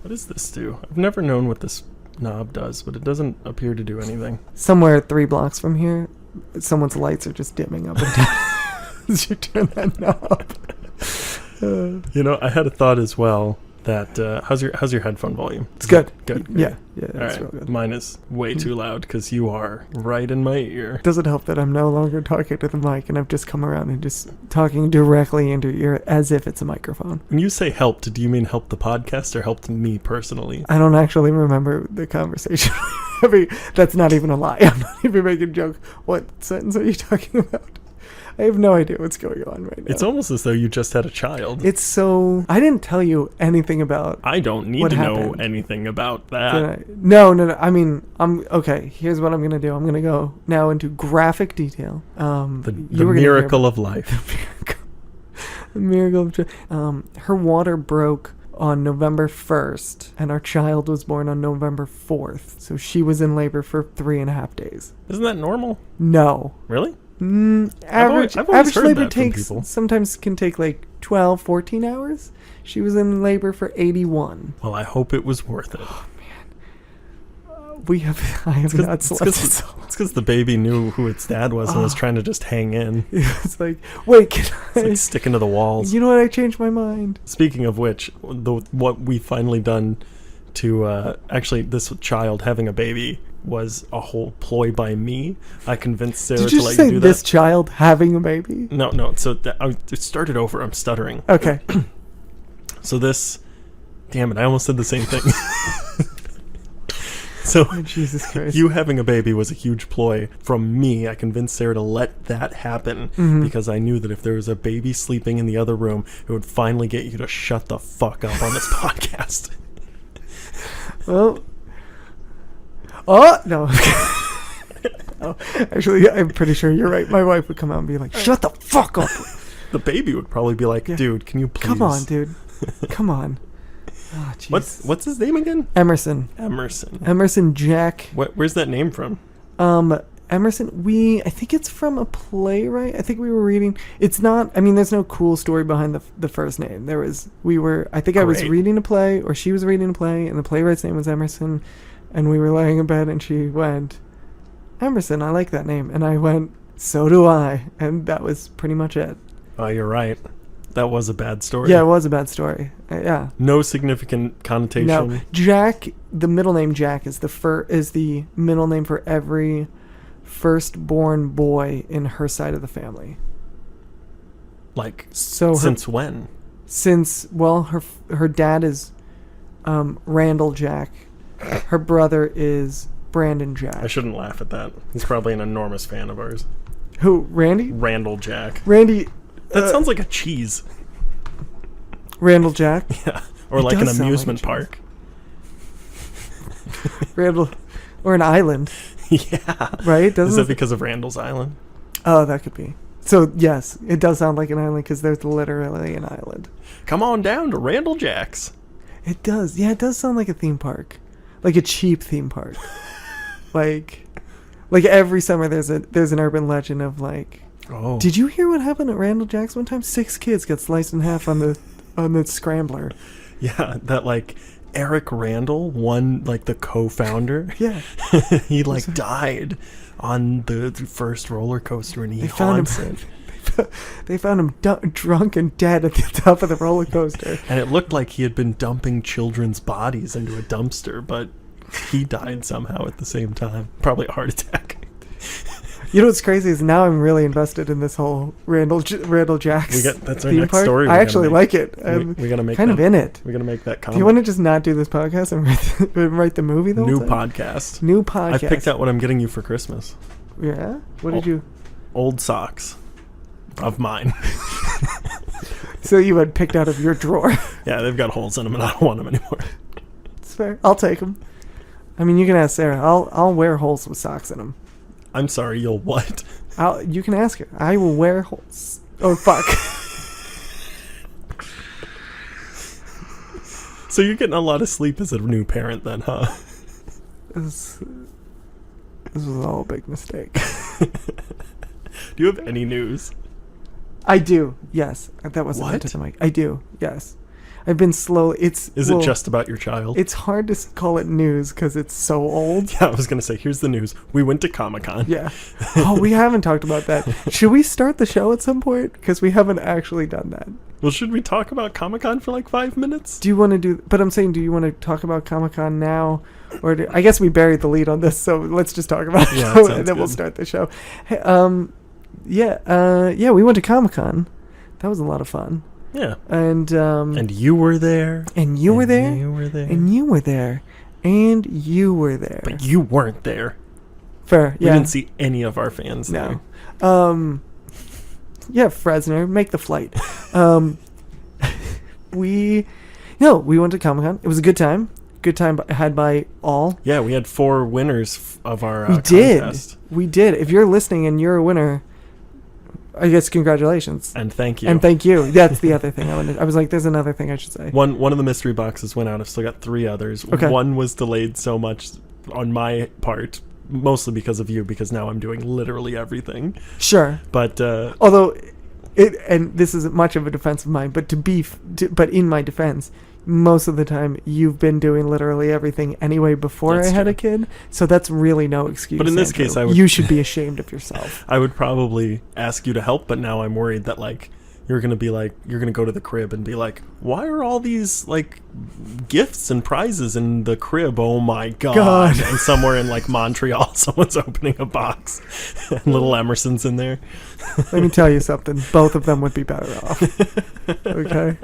What does this do? I've never known what this knob does, but it doesn't appear to do anything. Somewhere 3 blocks from here, someone's lights are just dimming up and down as you turn that knob. You know, I had a thought as well that how's your headphone volume? It's good. Good. Yeah, All it's right. real good. Mine is way too loud because you are right in my ear. Does it help that I'm no longer talking to the mic and I've just come around and just talking directly into your ear as if it's a microphone? When you say helped, do you mean help the podcast or helped me personally? I don't actually remember the conversation. I mean, that's not even a lie. I'm not even making a joke. What sentence are you talking about? I have no idea what's going on right now. It's almost as though you just had a child. It's so... I didn't tell you anything about... I don't need what to know happened. anything about that. No. I mean, okay, here's what I'm going to do. I'm going to go now into graphic detail. The miracle of life. The miracle of... her water broke on November 1st, and our child was born on November 4th. So she was in labor for 3.5 days. Isn't that normal? No. Really? Average I've always heard labor that from takes people. sometimes can take like 12, 14 hours. She was in labor for 81. Well, I hope it was worth it. I have not slept. It's because the baby knew who its dad was and was trying to just hang in. It's like, wait, can It's like sticking to the walls. You know what? I changed my mind. Speaking of which, what we finally done to actually this child having a baby was a whole ploy by me. I convinced Sarah Did to you let say you do that. this child having a baby? No. So it started over. I'm stuttering. Okay. So this, damn it! I almost said the same thing. So Oh, Jesus Christ. you having a baby was a huge ploy from me. I convinced Sarah to let that happen because I knew that if there was a baby sleeping in the other room, it would finally get you to shut the fuck up on this podcast. Well. Oh, no. Oh, actually, I'm pretty sure you're right. My wife would come out and be like, shut the fuck up. The baby would probably be like, dude, can you please? Come on, dude. Come on. Oh, What's his name again? Emerson. Emerson Jack. Where's that name from? Emerson, I think it's from a playwright. I think we were reading. It's not, I mean, there's no cool story behind the first name. I was reading a play, or she was reading a play, and the playwright's name was Emerson, and we were laying in bed, and she went, Emerson, I like that name. And I went, so do I. And that was pretty much it. Oh, you're right. That was a bad story. Yeah, it was a bad story. Yeah. No significant connotation. No. Jack, the middle name Jack is the middle name for every firstborn boy in her side of the family. Like, so since when? Her dad is Randall Jack. Her brother is Brandon Jack. I shouldn't laugh at that. He's probably an enormous fan of ours. Who? Randy? Randall Jack. Randy. That sounds like a cheese. Randall Jack? Yeah. Or like an amusement park. Randall. Or an island. Yeah. Right? Is that because of Randall's Island? Oh, that could be. So, yes, it does sound like an island because there's literally an island. Come on down to Randall Jack's. It does. Yeah, it does sound like a theme park. Like a cheap theme park. like every summer there's an urban legend of like, oh, did you hear what happened at Randall Jack's one time? 6 kids got sliced in half on the scrambler. Yeah, that like Eric Randall, the co-founder. Yeah. He died on the first roller coaster and he haunts it. They found him drunk and dead at the top of the roller coaster. And it looked like he had been dumping children's bodies into a dumpster, but he died somehow at the same time. Probably a heart attack. You know what's crazy is now I'm really invested in this whole Randall Jack's that's our theme next park. story. I actually like it. We're gonna make kind of in it. We're gonna make that comment. Do you want to just not do this podcast and write the movie though? New podcast. I picked out what I'm getting you for Christmas. Yeah? What did you? Old socks. Of mine. So you had picked out of your drawer. Yeah, they've got holes in them and I don't want them anymore. It's fair. I'll take them. I mean, you can ask Sarah. I'll wear holes with socks in them. I'm sorry, you'll what? You can ask her. I will wear holes. Oh, fuck. So you're getting a lot of sleep as a new parent then, huh? This was all a big mistake. Do you have any news? I do, yes. That wasn't what? meant to the mic. I do, yes. I've been slowly. Is it just about your child? It's hard to call it news because it's so old. Yeah, I was gonna say, here's the news. We went to Comic-Con. Yeah. Oh, we haven't talked about that. Should we start the show at some point? Because we haven't actually done that. Well, should we talk about Comic-Con for like 5 minutes? Do you want to do? But I'm saying, do you want to talk about Comic-Con now, or I guess we buried the lead on this, so let's just talk about it, and then we'll start the show. Hey, we went to Comic-Con. That was a lot of fun. Yeah. And you were there. And you were there. You were there. And you were there. And you were there. But you weren't there. Fair. Yeah. We didn't see any of our fans there. Yeah, Fresner, make the flight. We went to Comic-Con. It was a good time. Good time had by all. Yeah, we had 4 winners of our contest. We did. If you're listening and you're a winner, I guess congratulations. And thank you. And thank you. That's the other thing I wanted. I was like, there's another thing I should say. One of the mystery boxes went out. I've still got 3 others. Okay. One was delayed so much on my part, mostly because of you, because now I'm doing literally everything. Sure. But although and this isn't much of a defense of mine, but but in my defense, most of the time you've been doing literally everything anyway before I had a kid, so that's really no excuse. But in this case, you should be ashamed of yourself. I would probably ask you to help, but now I'm worried that like you're gonna go to the crib and be like, why are all these like gifts and prizes in the crib? Oh my god. And somewhere in like Montreal, someone's opening a box and little Emerson's in there. Let me tell you something, both of them would be better off. Okay.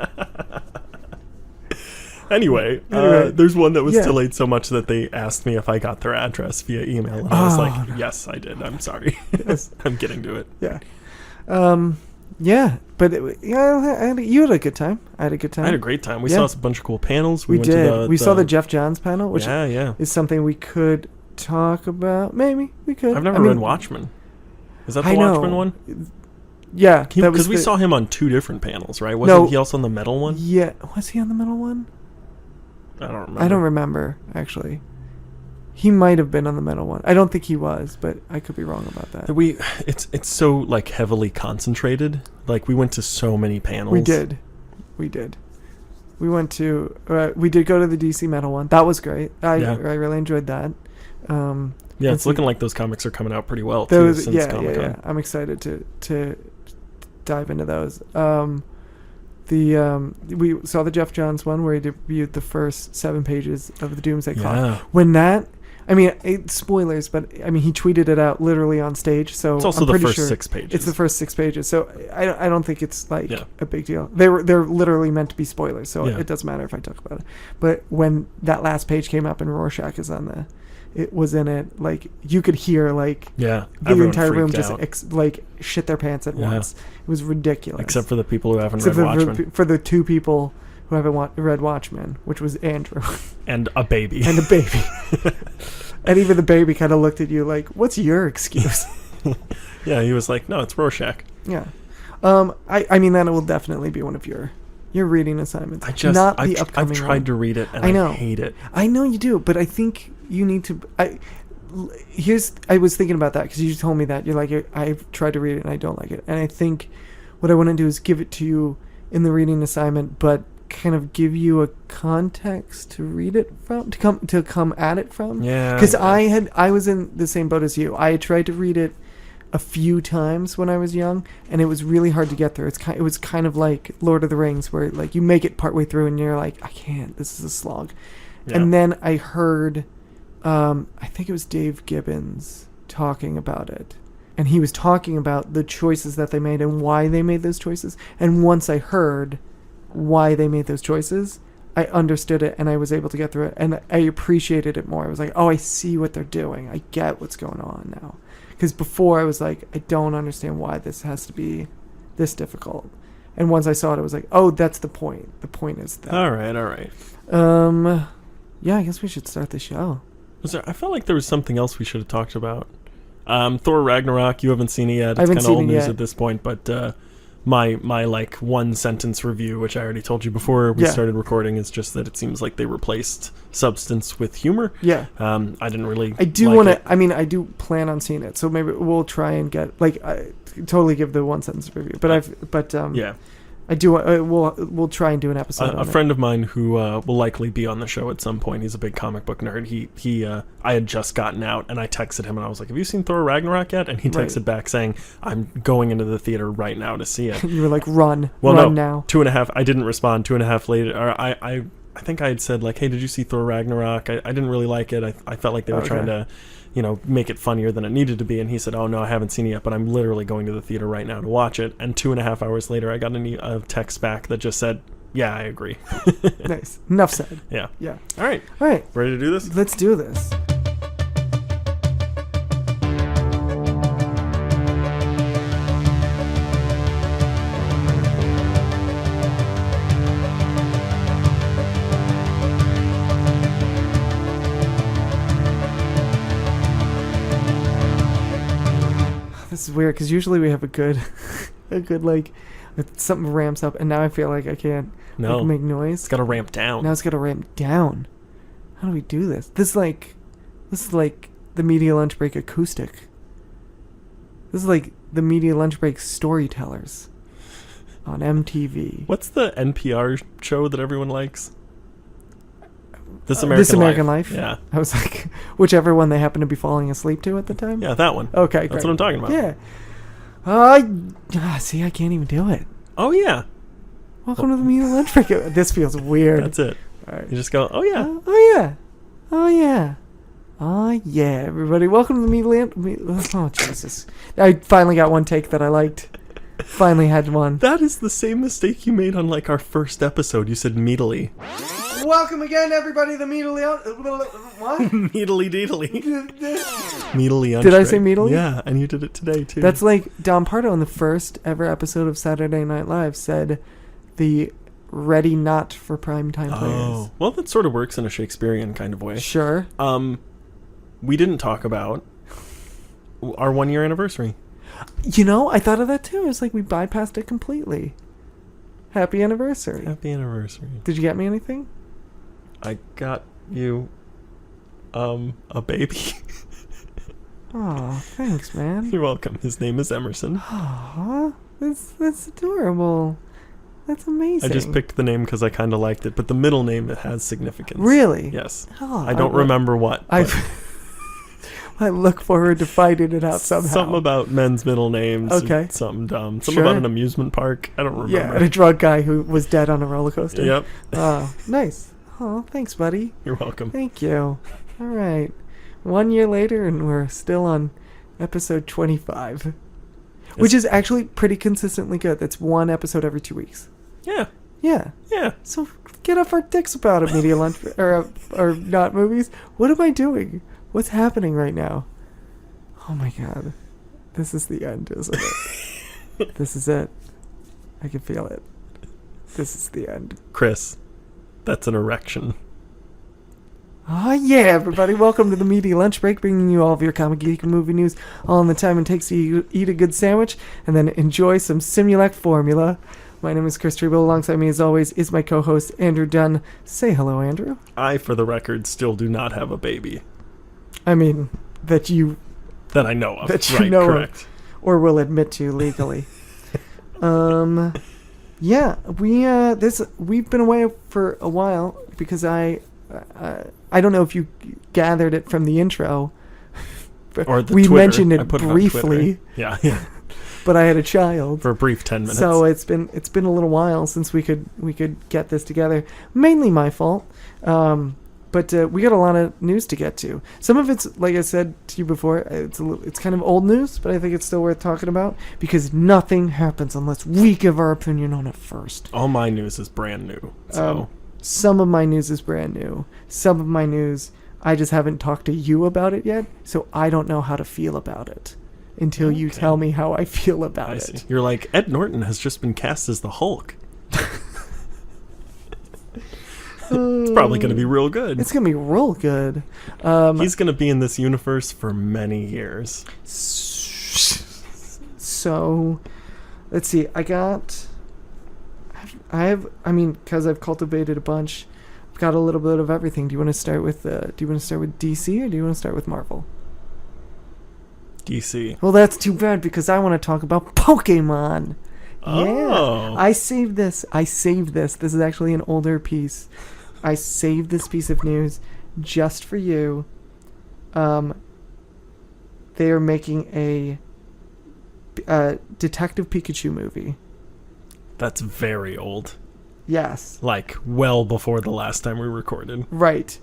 Anyway, there's one that was delayed so much that they asked me if I got their address via email, and I was like, yes, I did. I'm sorry. Yes. I'm getting to it. Yeah. Yeah, but you had a good time. I had a good time. I had a great time. We saw a bunch of cool panels. We did. We saw the Jeff Johns panel, which is something we could talk about. Maybe we could. I've never read Watchmen. Is that the Watchmen one? Yeah. Because we saw him on 2 different panels, right? Wasn't he also on the metal one? Yeah. Was he on the metal one? I don't remember, actually. He might have been on the metal one. I don't think he was, but I could be wrong about that. It's so like heavily concentrated. Like we went to so many panels. We did. We went to. We did go to the DC metal one. That was great. I really enjoyed that. It's looking like those comics are coming out pretty well too. Since Comic-Con. Yeah. I'm excited to dive into those. We saw the Jeff Johns one where he debuted the first 7 pages of the Doomsday Clock. When that, spoilers, but he tweeted it out literally on stage. So it's also the first 6 pages. It's the first 6 pages. So I don't think it's like a big deal. They're literally meant to be spoilers, so it doesn't matter if I talk about it. But when that last page came up and Rorschach was in it, like you could hear the entire room just shit their pants at once. It was ridiculous. Except for the people who haven't read Watchmen. For the 2 people who haven't read Watchmen, which was Andrew. And a baby. And even the baby kind of looked at you like, what's your excuse? Yeah, he was like, no, it's Rorschach. Yeah. That will definitely be one of your reading assignments. I've tried to read it and I hate it. I know you do, but I think you need to. I was thinking about that because you told me that you're like, I've tried to read it and I don't like it, and I think what I want to do is give it to you in the reading assignment, but kind of give you a context to read it from, to come at it from. Yeah. Because I was in the same boat as you. I had tried to read it a few times when I was young, and it was really hard to get through. It was kind of like Lord of the Rings, where like you make it partway through and you're like, I can't. This is a slog. Yeah. And then I heard, I think it was Dave Gibbons talking about it, and he was talking about the choices that they made and why they made those choices. And once I heard why they made those choices, I understood it and I was able to get through it, and I appreciated it more. I was like, oh, I see what they're doing. I get what's going on now. Because before I was like, I don't understand why this has to be this difficult. And once I saw it, I was like, oh, that's the point. The point is that. All right. Yeah, I guess we should start the show. I felt like there was something else we should have talked about. Thor Ragnarok, you haven't seen it yet. It's kind of old news at this point, but my like 1-sentence review, which I already told you before we started recording, is just that it seems like they replaced substance with humor. Yeah. I didn't really. I do want to. I do plan on seeing it, so maybe we'll try and get I totally give the 1-sentence review. But I do. We'll try and do an episode. A friend of mine who will likely be on the show at some point. He's a big comic book nerd. I had just gotten out, and I texted him, and I was like, "Have you seen Thor Ragnarok yet?" And he texted back saying, "I'm going into the theater right now to see it." You were like, "Run, well, run no, now." 2.5. I didn't respond. 2.5 later, or I think I had said like, "Hey, did you see Thor Ragnarok?" I didn't really like it. I felt like they were trying to, make it funnier than it needed to be. And he said, "Oh no, I haven't seen it yet, but I'm literally going to the theater right now to watch it." And 2.5 hours later, I got a text back that just said, "Yeah, I agree." Nice. Enough said. Yeah. Yeah. All right. Ready to do this? Let's do this. This is weird because usually we have a good like something ramps up, and now I feel like I can't make noise. It's got to ramp down. Now it's got to ramp down. How do we do this? This is like the media lunch break acoustic. This is like the media lunch break storytellers on MTV. What's the NPR show that everyone likes? This American Life. Yeah. I was like, whichever one they happen to be falling asleep to at the time. Yeah, that one. Okay, That's great. what I'm talking about. Yeah. See, I can't even do it. Oh, yeah. Welcome to the media lunch break. This feels weird. That's it. All right. You just go, oh, yeah. Oh, yeah. Oh, yeah. Oh, yeah, everybody. Welcome to the media Oh, Jesus. I finally got one take that I liked. Finally had one. That is the same mistake you made on, like, our first episode. You said meatily. Welcome again, everybody, to the meatily... What? Meatily deedly. Meatily. Did I say meatily? Yeah, and you did it today, too. That's like Don Pardo in the first ever episode of Saturday Night Live said the ready not for primetime players. Oh, well, that sort of works in a Shakespearean kind of way. Sure. We didn't talk about our 1-year anniversary. I thought of that, too. It's like we bypassed it completely. Happy anniversary. Happy anniversary. Did you get me anything? I got you a baby. Oh, thanks, man. You're welcome. His name is Emerson. Aw, that's adorable. That's amazing. I just picked the name because I kind of liked it, but the middle name, it has significance. Really? Yes. Oh, I don't remember what. I look forward to finding it out somehow. Something about men's middle names. Okay. Something dumb. Something about an amusement park. I don't remember. Yeah, and a drug guy who was dead on a roller coaster. Yep. Oh, nice. Oh, thanks, buddy. You're welcome. Thank you. All right. 1 year later, and we're still on episode 25. Which is actually pretty consistently good. That's one episode every 2 weeks. Yeah. Yeah. Yeah. So get off our dicks about it, media lunch or not movies. What am I doing? What's happening right now? Oh my god. This is the end, isn't it? This is it. I can feel it. This is the end. Chris, that's an erection. Oh yeah, everybody. Welcome to the Media Lunch Break, bringing you all of your comic geek and movie news all in the time it takes to eat a good sandwich and then enjoy some Simulac formula. My name is Chris Treble. Alongside me, as always, is my co-host, Andrew Dunn. Say hello, Andrew. I, for the record, still do not have a baby. I mean, that I know of. That you right, know correct. Of, or will admit to legally. Yeah, we've been away for a while because I don't know if you gathered it from the intro. Or the we Twitter. mentioned I it put briefly. It on Twitter. Yeah. But I had a child for a brief 10 minutes. So it's been a little while since we could get this together. Mainly my fault. But we got a lot of news to get to. Some of it's, like I said to you before, it's kind of old news, but I think it's still worth talking about because nothing happens unless we give our opinion on it first. All my news is brand new. So some of my news is brand new. Some of my news, I just haven't talked to you about it yet, so I don't know how to feel about it until you tell me how I feel about it. See. You're like, Ed Norton has just been cast as the Hulk. It's probably going to be real good. It's going to be real good. He's going to be in this universe for many years. So, let's see. Because I've cultivated a bunch. I've got a little bit of everything. Do you want to start with DC or do you want to start with Marvel? DC. Well, that's too bad because I want to talk about Pokemon. Oh. Yeah. I saved this. This is actually an older piece. I saved this piece of news just for you. They are making a Detective Pikachu movie. That's very old. Yes. Like, well before the last time we recorded. Right.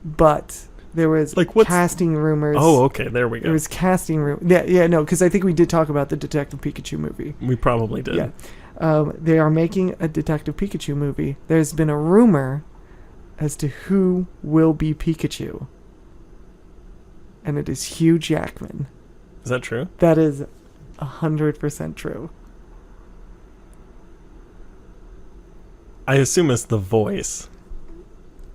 But there was casting rumors. Oh, okay. There we go. There was casting rumors. Yeah, no, because I think we did talk about the Detective Pikachu movie. We probably did. Yeah. They are making a Detective Pikachu movie. There's been a rumor as to who will be Pikachu. And it is Hugh Jackman. Is that true? That is 100% true. I assume it's the voice.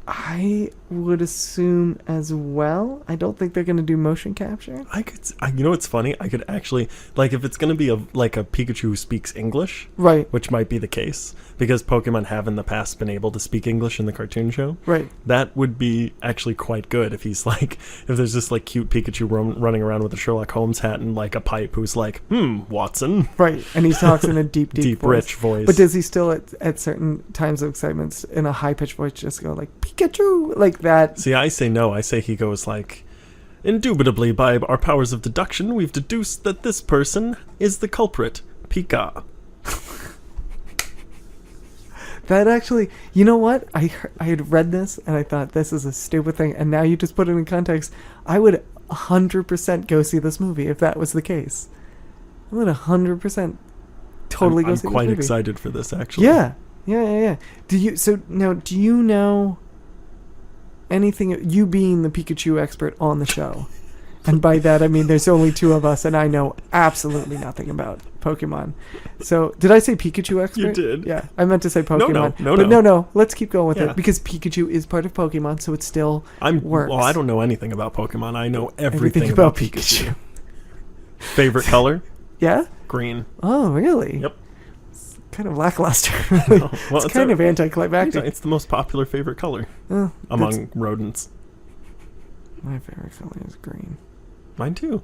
I would assume as well. I don't think they're going to do motion capture. You know what's funny? I could actually, like, if it's going to be a Pikachu who speaks English, right? Which might be the case because Pokemon have in the past been able to speak English in the cartoon show, right? That would be actually quite good if he's like, if there's this like cute Pikachu running around with a Sherlock Holmes hat and like a pipe who's like, Watson, right? And he talks in a deep voice. Rich voice. But does he still at certain times of excitement in a high pitched voice just go like Pikachu like that? See, I say no. I say he goes like, indubitably by our powers of deduction, we've deduced that this person is the culprit, Pika. That actually, you know what? I had read this and I thought this is a stupid thing, and now you just put it in context. I would 100% go see this movie if that was the case. I would 100% totally go see this movie. I'm quite excited for this, actually. Yeah. Do you know anything, you being the Pikachu expert on the show? And by that, I mean there's only two of us, and I know absolutely nothing about Pokemon. So, did I say Pikachu expert? You did. Yeah, I meant to say Pokemon. No. Let's keep going with it, because Pikachu is part of Pokemon, so it still works. Well, I don't know anything about Pokemon. I know everything about Pikachu. Favorite color? Yeah? Green. Oh, really? Yep. It's kind of lackluster. Well, it's kind of anticlimactic. It's the most popular favorite color among rodents. My favorite color is green. Mine too.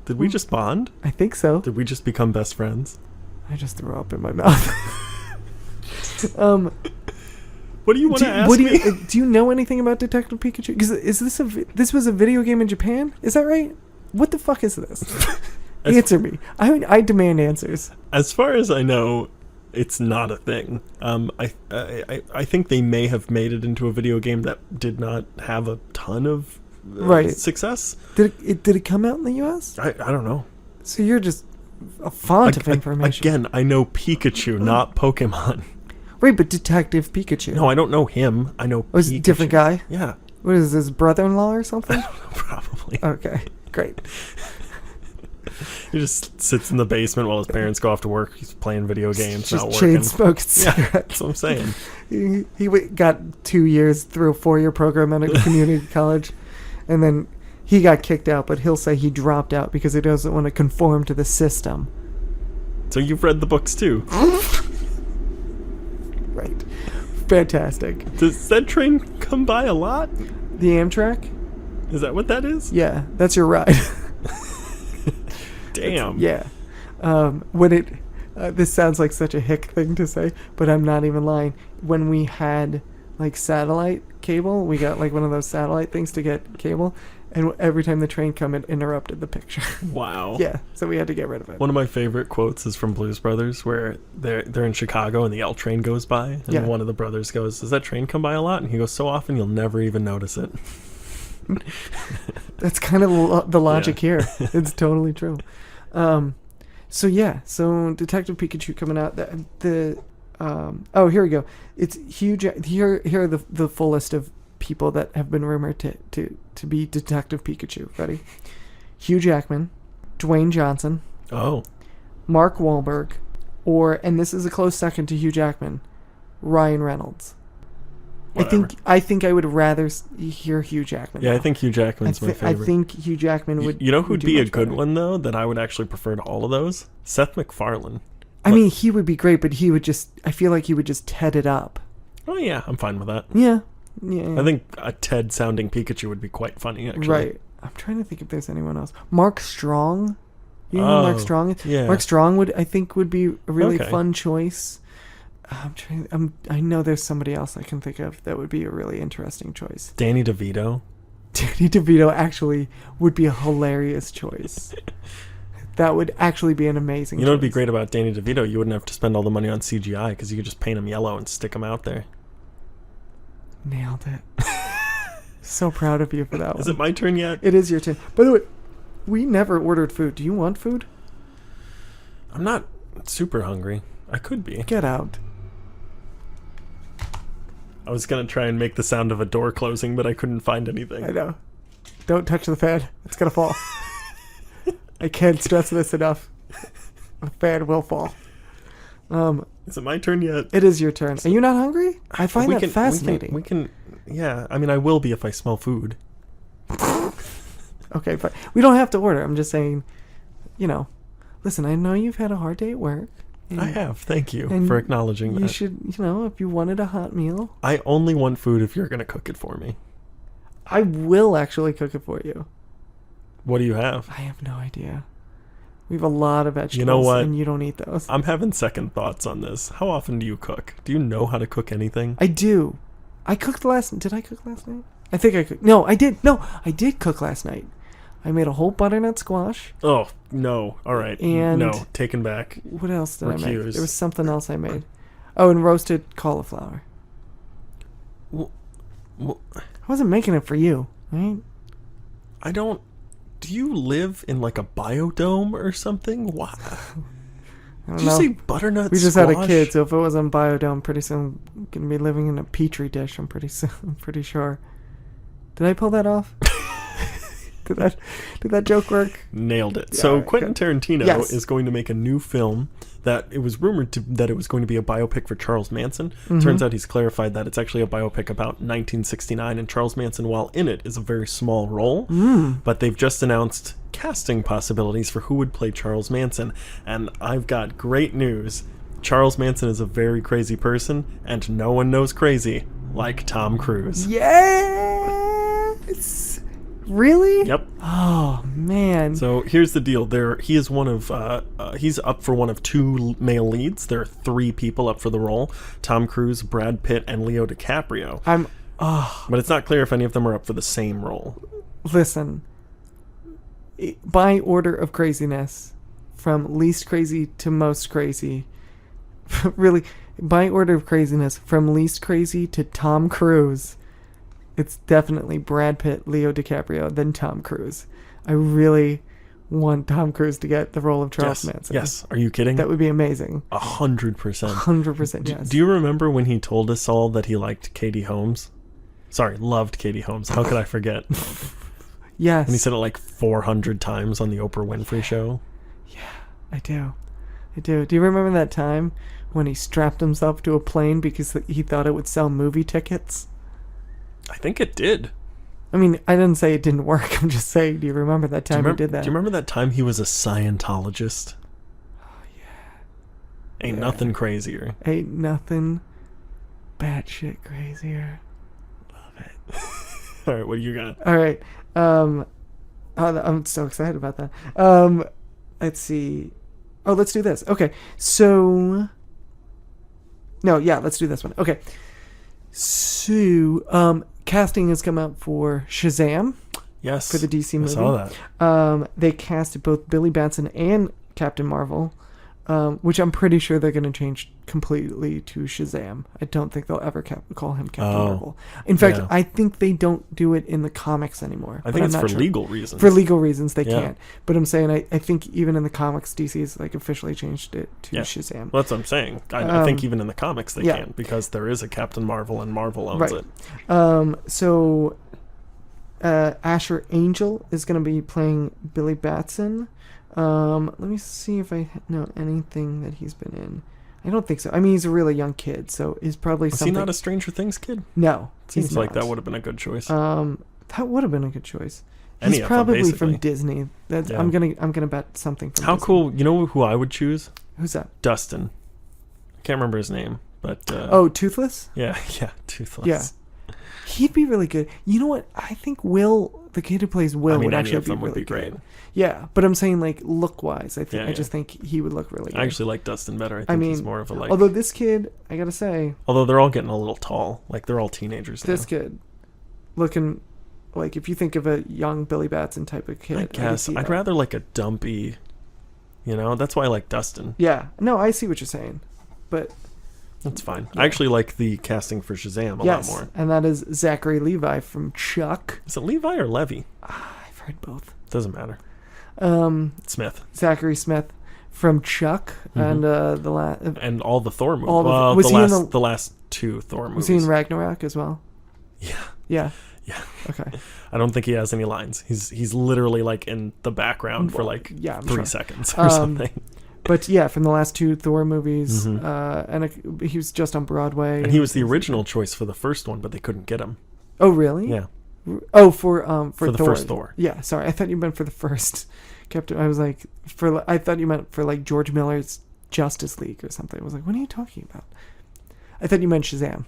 Did we just bond? I think so. Did we just become best friends? I just threw up in my mouth. What do you want to ask me? Do you know anything about Detective Pikachu? Because this was a video game in Japan? Is that right? What the fuck is this? Answer me. I demand answers. As far as I know, it's not a thing. I think they may have made it into a video game that did not have a ton of success. Did it come out in the US? I don't know. So you're just a font of information. Again, I know Pikachu, not Pokemon. Right, but Detective Pikachu. No, I don't know him. I know Pikachu. A different guy? Yeah. What is this, brother-in-law or something? I don't know, probably. Okay, great. He just sits in the basement while his parents go off to work. He's playing video games, just not working. Chain smoking cigarettes. Yeah, that's what I'm saying. He got 2 years through a 4-year program at a community college, and then he got kicked out, but he'll say he dropped out because he doesn't want to conform to the system. So you've read the books too? Right. Fantastic. Does that train come by a lot? The Amtrak? Is that what that is? Yeah, that's your ride. Damn. Yeah. When it... this sounds like such a hick thing to say, but I'm not even lying. When we had, like, satellite cable, we got, like, one of those satellite things to get cable, and every time the train come, it interrupted the picture. Wow. Yeah, so we had to get rid of it. One of my favorite quotes is from Blues Brothers, where they're in Chicago and the L train goes by, and one of the brothers goes, "Does that train come by a lot?" And he goes, "So often you'll never even notice it." That's kind of the logic here. It's totally true. So Detective Pikachu coming out. Here we go. It's huge. Here are the full list of people that have been rumored to be Detective Pikachu. Ready? Hugh Jackman, Dwayne Johnson, Mark Wahlberg, and this is a close second to Hugh Jackman, Ryan Reynolds. Whatever. I think I would rather hear Hugh Jackman. Yeah, I think Hugh Jackman's my favorite. I think Hugh Jackman would. You know who'd be a good one though? That I would actually prefer to all of those. Seth MacFarlane. I mean, he would be great, but he would just. I feel like he would just Ted it up. Oh yeah, I'm fine with that. Yeah. I think a Ted sounding Pikachu would be quite funny. Actually. Right. I'm trying to think if there's anyone else. Mark Strong You know who Mark Strong is? Yeah. Mark Strong would be a really Okay. fun choice. I know there's somebody else I can think of that would be a really interesting choice. Danny DeVito. Danny DeVito actually would be a hilarious choice. That would actually be an amazing choice. You know what would be great about Danny DeVito? You wouldn't have to spend all the money on CGI because you could just paint him yellow and stick him out there. Nailed it. So proud of you for that one. Is it my turn yet? It is your turn. By the way, we never ordered food. Do you want food? I'm not super hungry. I could be. Get out. I was going to try and make the sound of a door closing, but I couldn't find anything. I know. Don't touch the fan. It's going to fall. I can't stress this enough. The fan will fall. Is it my turn yet? It is your turn. Are you not hungry? I find that fascinating. We can, yeah. I mean, I will be if I smell food. Okay, but we don't have to order. I'm just saying, listen, I know you've had a hard day at work. I have. Thank you for acknowledging that. You should, if you wanted a hot meal. I only want food if you're going to cook it for me. I will actually cook it for you. What do you have? I have no idea. We have a lot of vegetables. You know what? And you don't eat those. I'm having second thoughts on this. How often do you cook? Do you know how to cook anything? I do. Did I cook last night? I think I cooked. No, I did. No, I did cook last night. I made a whole butternut squash. Oh, no. All right. And no, taken back. What else did I make? Recused. There was something else I made. Oh, and roasted cauliflower. Well, I wasn't making it for you, right? I don't... Do you live in like a biodome or something? Why? Did you say butternut We just squash? had a kid, so if it was on biodome, pretty soon I'm going to be living in a petri dish, I'm pretty sure. Did I pull that off? Did that joke work? Nailed it. Yeah, So Quentin Tarantino Yes. is going to make a new film that it was rumored that it was going to be a biopic for Charles Manson. Mm-hmm. Turns out he's clarified that it's actually a biopic about 1969, and Charles Manson, while in it, is a very small role. But they've just announced casting possibilities for who would play Charles Manson. And I've got great news. Charles Manson is a very crazy person, and no one knows crazy like Tom Cruise. Yes! Really? Yep. Oh, man. So here's the deal. He's up for one of two male leads. There are three people up for the role: Tom Cruise, Brad Pitt, and Leo DiCaprio. But it's not clear if any of them are up for the same role. Listen, by order of craziness, from least crazy to most crazy, really, by order of craziness, from least crazy to Tom Cruise, it's definitely Brad Pitt, Leo DiCaprio, then Tom Cruise. I really want Tom Cruise to get the role of Charles Manson. Yes. Are you kidding? That would be amazing. 100%. 100%, yes. Do you remember when he told us all that he liked Katie Holmes? Sorry, loved Katie Holmes. How could I forget? Yes. And he said it like 400 times on the Oprah Winfrey Show. Yeah, I do. Do you remember that time when he strapped himself to a plane because he thought it would sell movie tickets? I think it did. I mean, I didn't say it didn't work. I'm just saying, do you remember that time he did that? Do you remember that time he was a Scientologist? Oh, yeah. Ain't nothing crazier. Ain't nothing batshit crazier. Love it. All right, what do you got? All right. I'm so excited about that. Let's see. Oh, let's do this. Okay. So... No, yeah, let's do this one. Okay. So, casting has come out for Shazam. Yes. For the DC movie. I saw that. They casted both Billy Batson and Captain Marvel, which I'm pretty sure they're going to change completely to Shazam. I don't think they'll ever call him Captain Marvel. In fact, I think they don't do it in the comics anymore. I think it's for legal reasons. For legal reasons, they can't. But I'm saying, I think even in the comics, DC's like officially changed it to Shazam. Well, that's what I'm saying. I think even in the comics they can't, because there is a Captain Marvel and Marvel owns it. So Asher Angel is going to be playing Billy Batson. Let me see if I know anything that he's been in. I don't think so. I mean, he's a really young kid, so he's probably something. Was he not a Stranger Things kid? No, seems like that would have been a good choice. That would have been a good choice. He's probably from Disney. I'm gonna bet something from How Disney. cool! You know who I would choose? Who's that? Dustin. I can't remember his name, but Toothless. Yeah, Toothless. Yeah. He'd be really good. You know what? I think Will, the kid who plays Will, would actually be really great. good. Yeah, but I'm saying like look wise, I just think he would look really good. I actually like Dustin better. I mean, he's more of a like. Although this kid, I gotta say. Although they're all getting a little tall, like they're all teenagers now. This kid, looking like if you think of a young Billy Batson type of kid, I guess I'd rather like a dumpy. That's why I like Dustin. Yeah, no, I see what you're saying, but. That's fine. Yeah. I actually like the casting for Shazam a lot more. And that is Zachary Levi from Chuck. Is it Levi or Levy? I've heard both. Doesn't matter. Smith. Zachary Smith from Chuck and and all the Thor movies. The last two Thor movies. Was he in Ragnarok as well? Yeah. Yeah. Yeah. Okay. I don't think he has any lines. He's literally like in the background for like 3 seconds or something. But yeah, from the last two Thor movies, and he was just on Broadway. And he was the original choice for the first one, but they couldn't get him. Oh, really? Yeah. Oh, for the Thor. First Thor. Yeah, sorry, I thought you meant for the first Captain. I was like, I thought you meant for like George Miller's Justice League or something. I was like, what are you talking about? I thought you meant Shazam.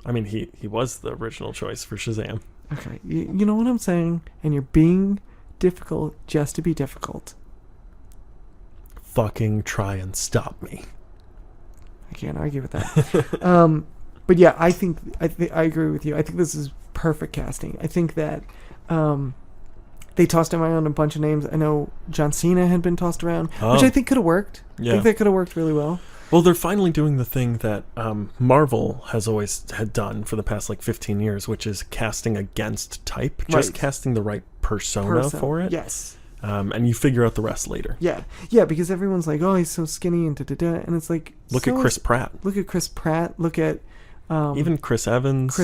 I mean, he was the original choice for Shazam. Okay, you know what I'm saying, and you're being difficult just to be difficult. Fucking try and stop me. I can't argue with that. But yeah, I think I agree with you. I think this is perfect casting. I think that they tossed around a bunch of names. I know John Cena had been tossed around, which I think could have worked. Yeah. I think that could have worked really well. Well, they're finally doing the thing that Marvel has always had done for the past 15 years, which is casting against type, just casting the right persona for it. Yes. And you figure out the rest later. Yeah, because everyone's like, oh, he's so skinny and da-da-da. And it's like... Look at Chris Pratt. Look at Chris Pratt. Look at... even Chris Evans.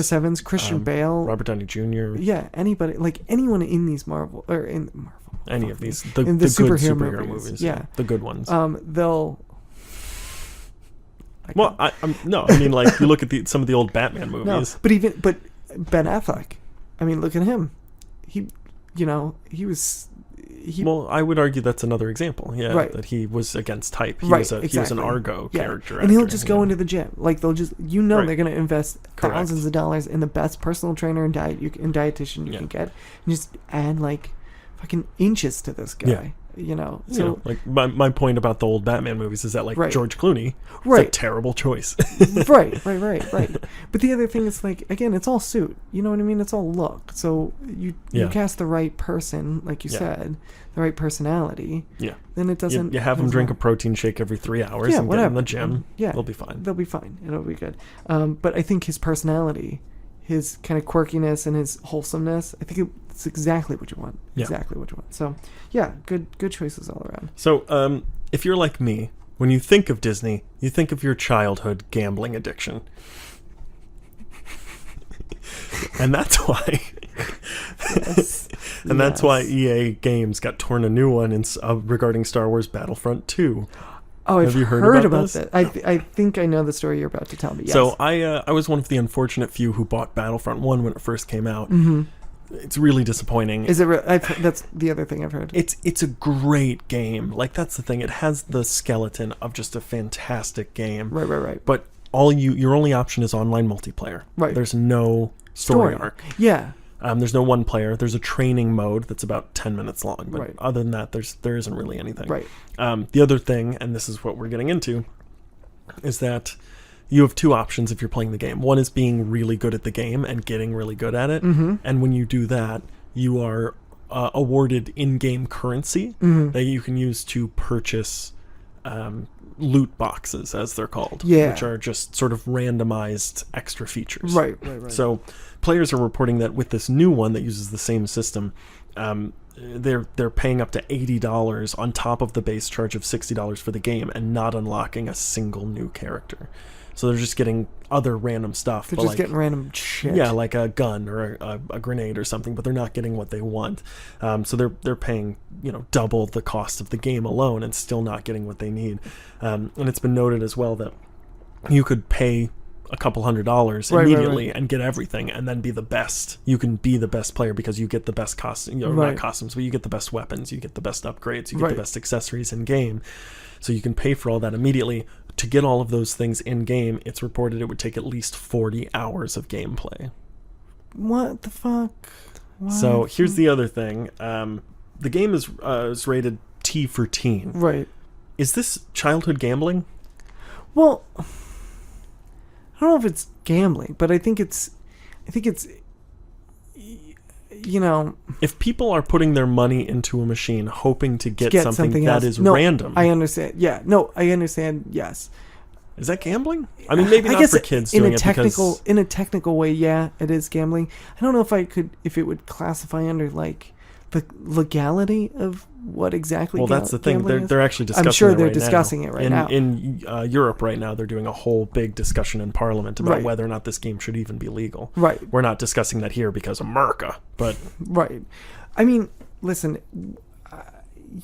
Christian Bale. Robert Downey Jr. Yeah, anybody. Like, anyone in these Marvel... Or in Marvel. Any of these. The good superhero movies. Yeah. The good ones. They'll... Well, I mean, like, you look at some of the old Batman movies. No, but Ben Affleck. I mean, look at him. He was... Well, I would argue that's another example. Yeah, that he was against type. He was an Argo character, and he'll just go into the gym. Like they'll just, they're going to invest thousands of dollars in the best personal trainer and dietitian you can get, and just add fucking inches to this guy. So my point about the old Batman movies is that George Clooney is a terrible choice. right. But the other thing is again, it's all suit. You know what I mean? It's all look. So you cast the right person, like you said, the right personality. Yeah. Then it doesn't. You have them drink a protein shake every 3 hours and get in the gym. Yeah, they'll be fine. They'll be fine. It'll be good. But I think his personality, his kind of quirkiness and his wholesomeness, I think it's exactly what you want. Yeah. Exactly what you want. So, yeah, good choices all around. So, if you're like me, when you think of Disney, you think of your childhood gambling addiction. And that's why... that's why EA Games got torn a new one regarding Star Wars Battlefront 2. Oh, Have you heard about that? I think I know the story you're about to tell me. Yes. So I was one of the unfortunate few who bought Battlefront 1 when it first came out. Mm-hmm. It's really disappointing. Is it? That's the other thing I've heard. It's a great game. That's the thing. It has the skeleton of just a fantastic game. Right. But your only option is online multiplayer. Right. There's no story arc. Yeah. There's no one player. There's a training mode that's about 10 minutes long. But other than that, there isn't really anything. Right. The other thing, and this is what we're getting into, is that you have two options if you're playing the game. One is being really good at the game and getting really good at it. Mm-hmm. And when you do that, you are awarded in-game currency that you can use to purchase loot boxes, as they're called, which are just sort of randomized extra features. Right. So players are reporting that with this new one that uses the same system, they're paying up to $80 on top of the base charge of $60 for the game and not unlocking a single new character. So they're just getting other random stuff. They're just getting random shit. Yeah, like a gun or a grenade or something, but they're not getting what they want. So they're paying double the cost of the game alone and still not getting what they need. And it's been noted as well that you could pay a couple $100 immediately and get everything and then be the best. You can be the best player because you get the best not costumes, but you get the best weapons, you get the best upgrades, you get the best accessories in game. So you can pay for all that immediately. To get all of those things in game, it's reported it would take at least 40 hours of gameplay. What the fuck? What? So here's the other thing. The game is rated T for teen. Right. Is this childhood gambling? Well, I don't know if it's gambling, but I think it's, you know, if people are putting their money into a machine hoping to get something that is random. I understand. Yeah. No, I understand. Yes. Is that gambling? I mean, maybe not for kids doing it because... In a technical way, yeah, it is gambling. I don't know if it would classify under, like, the legality of what exactly Well, that's the thing. They're actually discussing it I'm sure right they're now. discussing it right now. In Europe right now, they're doing a whole big discussion in Parliament about whether or not this game should even be legal. Right. We're not discussing that here because America, but... Right. I mean, listen,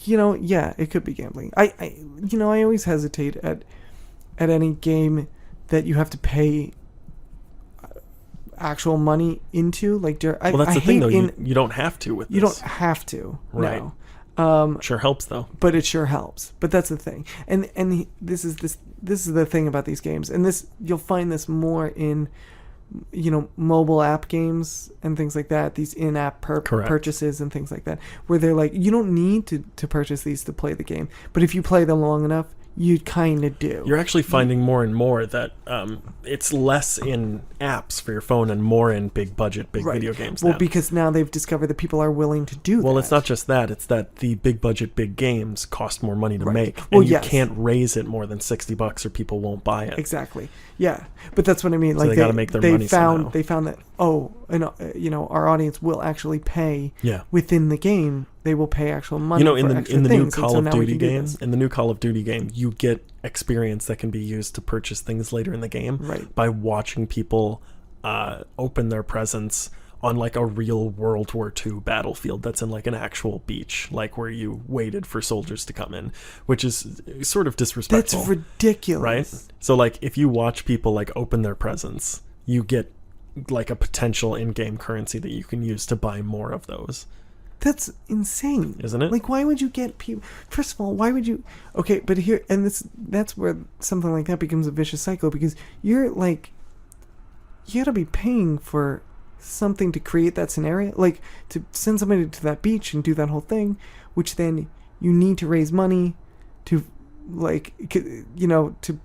you know, yeah, it could be gambling. I always hesitate at any game that you have to pay actual money into. Like, well, that's the thing, though. You don't have to with this. You don't have to. Right. No. Sure helps, though. But it sure helps. But that's the thing. And this is the thing about these games. And this, you'll find this more in, you know, mobile app games and things like that. These in-app purchases and things like that, where they're like, you don't need to purchase these to play the game. But if you play them long enough, you kind of do. You're actually finding more and more that it's less in apps for your phone and more in big video games now. Well, because now they've discovered that people are willing to do that. Well, it's not just that. It's that the big budget, big games cost more money to make. Well, and you can't raise it more than $60 or people won't buy it. Exactly. Yeah. But that's what I mean. So like they got to make their money somehow. They found that, you know, our audience will actually pay within the game. They will pay actual money. You know, in the new things, Call of Duty game, you get experience that can be used to purchase things later in the game by watching people open their presents on like a real World War II battlefield that's in like an actual beach, like where you waited for soldiers to come in, which is sort of disrespectful. That's ridiculous. Right? So like if you watch people like open their presents, you get like a potential in-game currency that you can use to buy more of those. That's insane, isn't it? Like, why would you get people? First of all, why would you? Okay, but here, and that's where something like that becomes a vicious cycle, because you're like, you gotta be paying for something to create that scenario, like to send somebody to that beach and do that whole thing, which then you need to raise money to, like, you know, to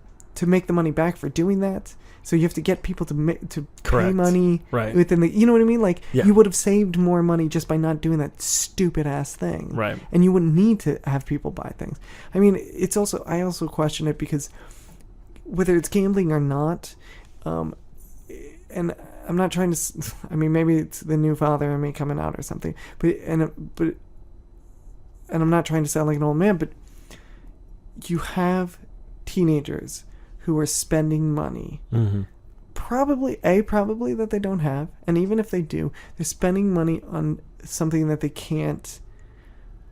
make the money back for doing that. So you have to get people to pay money within the, you know what I mean? Like, you would have saved more money just by not doing that stupid ass thing. Right. And you wouldn't need to have people buy things. I mean, it's also, I also question it because whether it's gambling or not, and I'm not trying to, I mean, maybe it's the new father in me coming out or something, but I'm not trying to sound like an old man, but you have teenagers who are spending money, probably that they don't have, and even if they do, they're spending money on something that they can't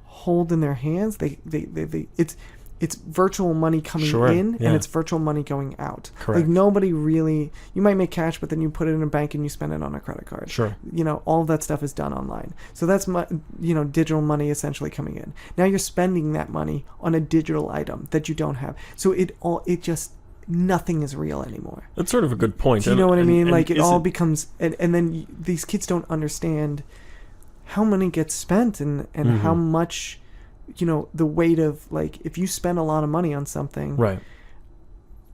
hold in their hands. It's virtual money coming in, and it's virtual money going out. Correct. Like, nobody really, you might make cash, but then you put it in a bank and you spend it on a credit card. Sure. You know, all of that stuff is done online. So that's, digital money essentially coming in. Now you're spending that money on a digital item that you don't have. So nothing is real anymore. That's sort of a good point. Do you know what I mean? Like, it all becomes, and then these kids don't understand how money gets spent and how much, you know, the weight of, like, if you spend a lot of money on something,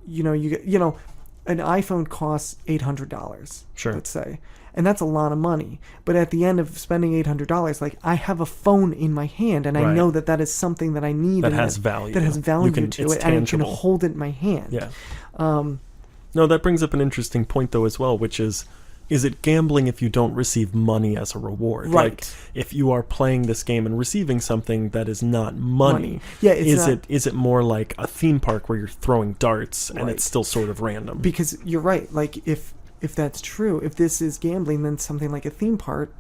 you know, you get, you know, an iPhone costs $800, let's say, and that's a lot of money. But at the end of spending $800, like, I have a phone in my hand, and I know that is something that I need, that has value. That has value to it, and I can hold it in my hand. Yeah. No, that brings up an interesting point though as well, which is it gambling if you don't receive money as a reward? Right. Like, if you are playing this game and receiving something that is not money, is it more like a theme park where you're throwing darts and it's still sort of random? Because you're right. Like, if that's true, if this is gambling, then something like a theme park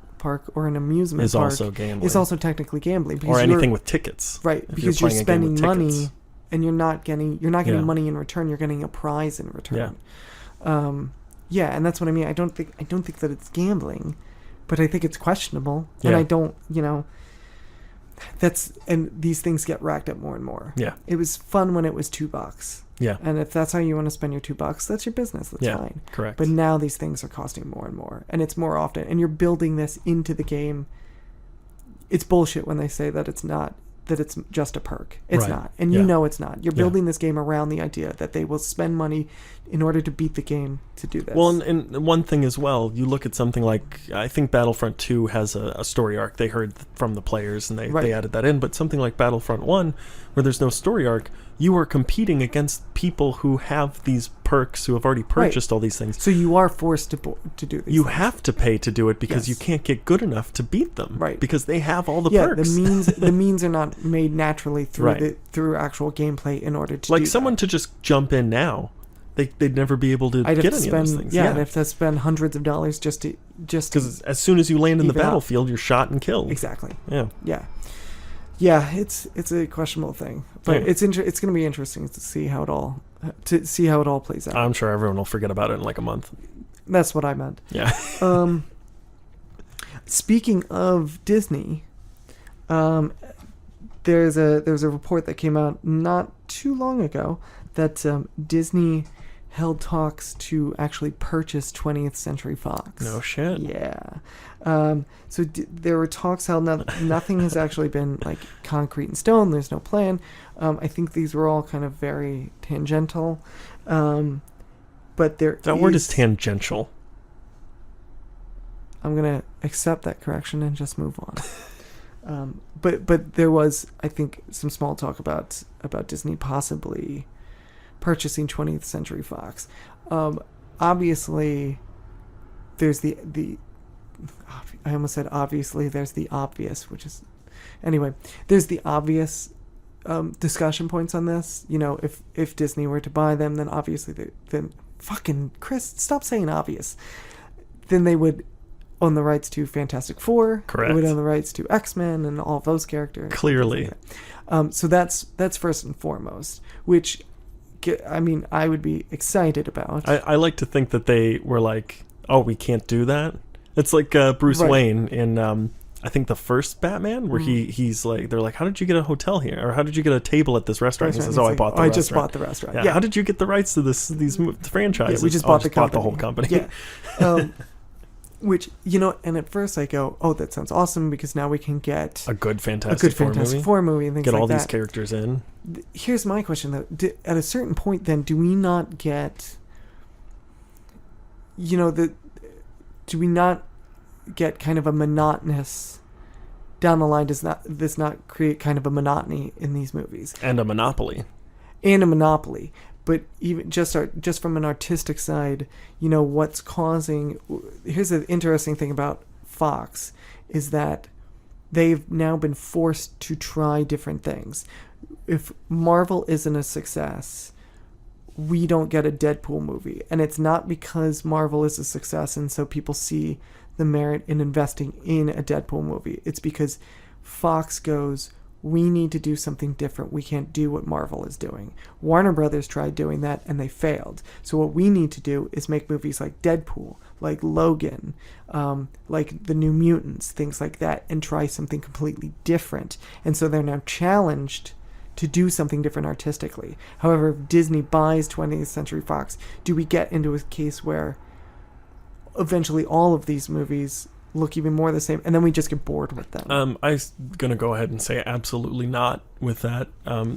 or an amusement is park also gambling. Is also technically gambling. Or anything with tickets. Right. Because you're spending money and you're not getting money in return. You're getting a prize in return. Yeah. Yeah, and that's what I mean. I don't think that it's gambling, but I think it's questionable. Yeah. And I don't, you know, and these things get racked up more and more. Yeah. It was fun when it was $2. Yeah. And if that's how you want to spend your $2, that's your business. That's fine. Correct. But now these things are costing more and more, and it's more often. And you're building this into the game. It's bullshit when they say that it's not, that it's just a perk. It's not. And you know it's not. You're building this game around the idea that they will spend money in order to beat the game to do this. Well, and one thing as well, you look at something like, I think Battlefront 2 has a story arc. They heard from the players and they added that in. But something like Battlefront 1, where there's no story arc, you are competing against people who have these perks, who have already purchased all these things. So you are forced to do these You things. have to pay to do it because you can't get good enough to beat them. Right. Because they have all the perks. The means are not made naturally through actual gameplay in order to like do someone that. to just jump in now, they'd never be able to get any of those things. Yeah, I'd have to spend hundreds of dollars just because as soon as you land in the battlefield, you're shot and killed. Exactly. Yeah. It's a questionable thing, but it's going to be interesting to see how it all plays out. I'm sure everyone will forget about it in like a month. That's what I meant. Yeah. Speaking of Disney, there's a report that came out not too long ago that Disney held talks to actually purchase 20th Century Fox. No shit. Yeah. So there were talks held. Nothing has actually been like concrete in stone. There's no plan. I think these were all kind of very tangential. But that word is tangential. I'm gonna accept that correction and just move on. But there was, I think, some small talk about Disney possibly purchasing 20th Century Fox. Obviously, there's the I almost said obviously. There's the obvious, which is anyway. There's the obvious discussion points on this. You know, if Disney were to buy them, then obviously then fucking Chris, stop saying obvious. Then they would own the rights to Fantastic Four. Correct. They would own the rights to X-Men and all of those characters. Clearly. So that's first and foremost, which, I mean, I would be excited about. I like to think that they were like, oh, we can't do that. It's like Bruce Wayne in I think the first Batman, where he's like, they're like, how did you get a hotel here, or how did you get a table at this restaurant? He says, I bought the restaurant. I just bought the restaurant. Yeah. How did you get the rights to these franchises? Yeah, we just bought the whole company. Yeah. Which, you know, and at first I go, oh, that sounds awesome, because now we can get a good Fantastic Four movie and things like that. Get all these characters in. Here's my question, though. At a certain point, then, do we not get, you know, do we not get kind of a monotonous, down the line, does this not create kind of a monotony in these movies? And a monopoly. But even just from an artistic side, you know, what's causing... Here's the interesting thing about Fox, is that they've now been forced to try different things. If Marvel isn't a success, we don't get a Deadpool movie. And it's not because Marvel is a success and so people see the merit in investing in a Deadpool movie. It's because Fox goes, we need to do something different. We can't do what Marvel is doing. Warner Brothers tried doing that and they failed. So what we need to do is make movies like Deadpool, like Logan, like The New Mutants, things like that, and try something completely different. And so they're now challenged to do something different artistically. However, if Disney buys 20th Century Fox, do we get into a case where eventually all of these movies look even more the same, and then we just get bored with them? I'm gonna go ahead and say absolutely not with that.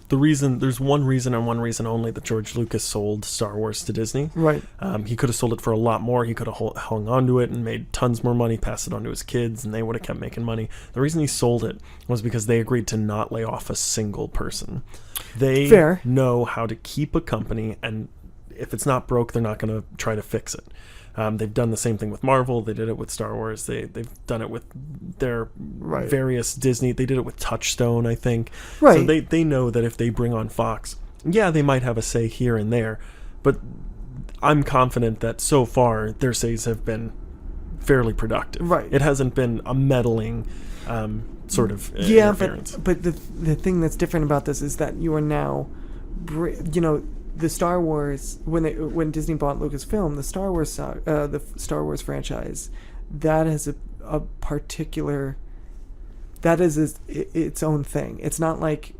There's one reason and one reason only that George Lucas sold Star Wars to Disney. Right. He could have sold it for a lot more. He could have hung on to it and made tons more money, passed it on to his kids, and they would have kept making money. The reason he sold it was because they agreed to not lay off a single person. They know how to keep a company, and if it's not broke, they're not going to try to fix it. They've done the same thing with Marvel. They did it with Star Wars. They've done it with their various Disney. They did it with Touchstone, I think. Right. So they know that if they bring on Fox, yeah, they might have a say here and there, but I'm confident that so far their says have been fairly productive. Right. It hasn't been a meddling sort of interference. But the thing that's different about this is that you are now, you know, the Star Wars, when Disney bought Lucasfilm, the Star Wars franchise, that is a particular, that is its own thing. It's not like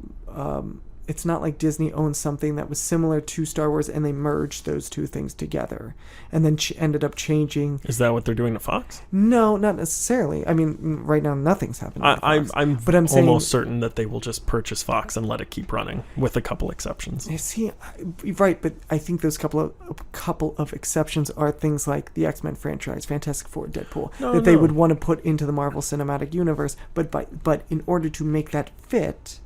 it's not like Disney owns something that was similar to Star Wars and they merged those two things together and then ended up changing. Is that what they're doing to Fox? No, not necessarily. I mean, right now nothing's happening. I'm almost certain that they will just purchase Fox and let it keep running, with a couple exceptions. See, right, but I think those couple of exceptions are things like the X-Men franchise, Fantastic Four, Deadpool, that they would want to put into the Marvel Cinematic Universe. But in order to make that fit,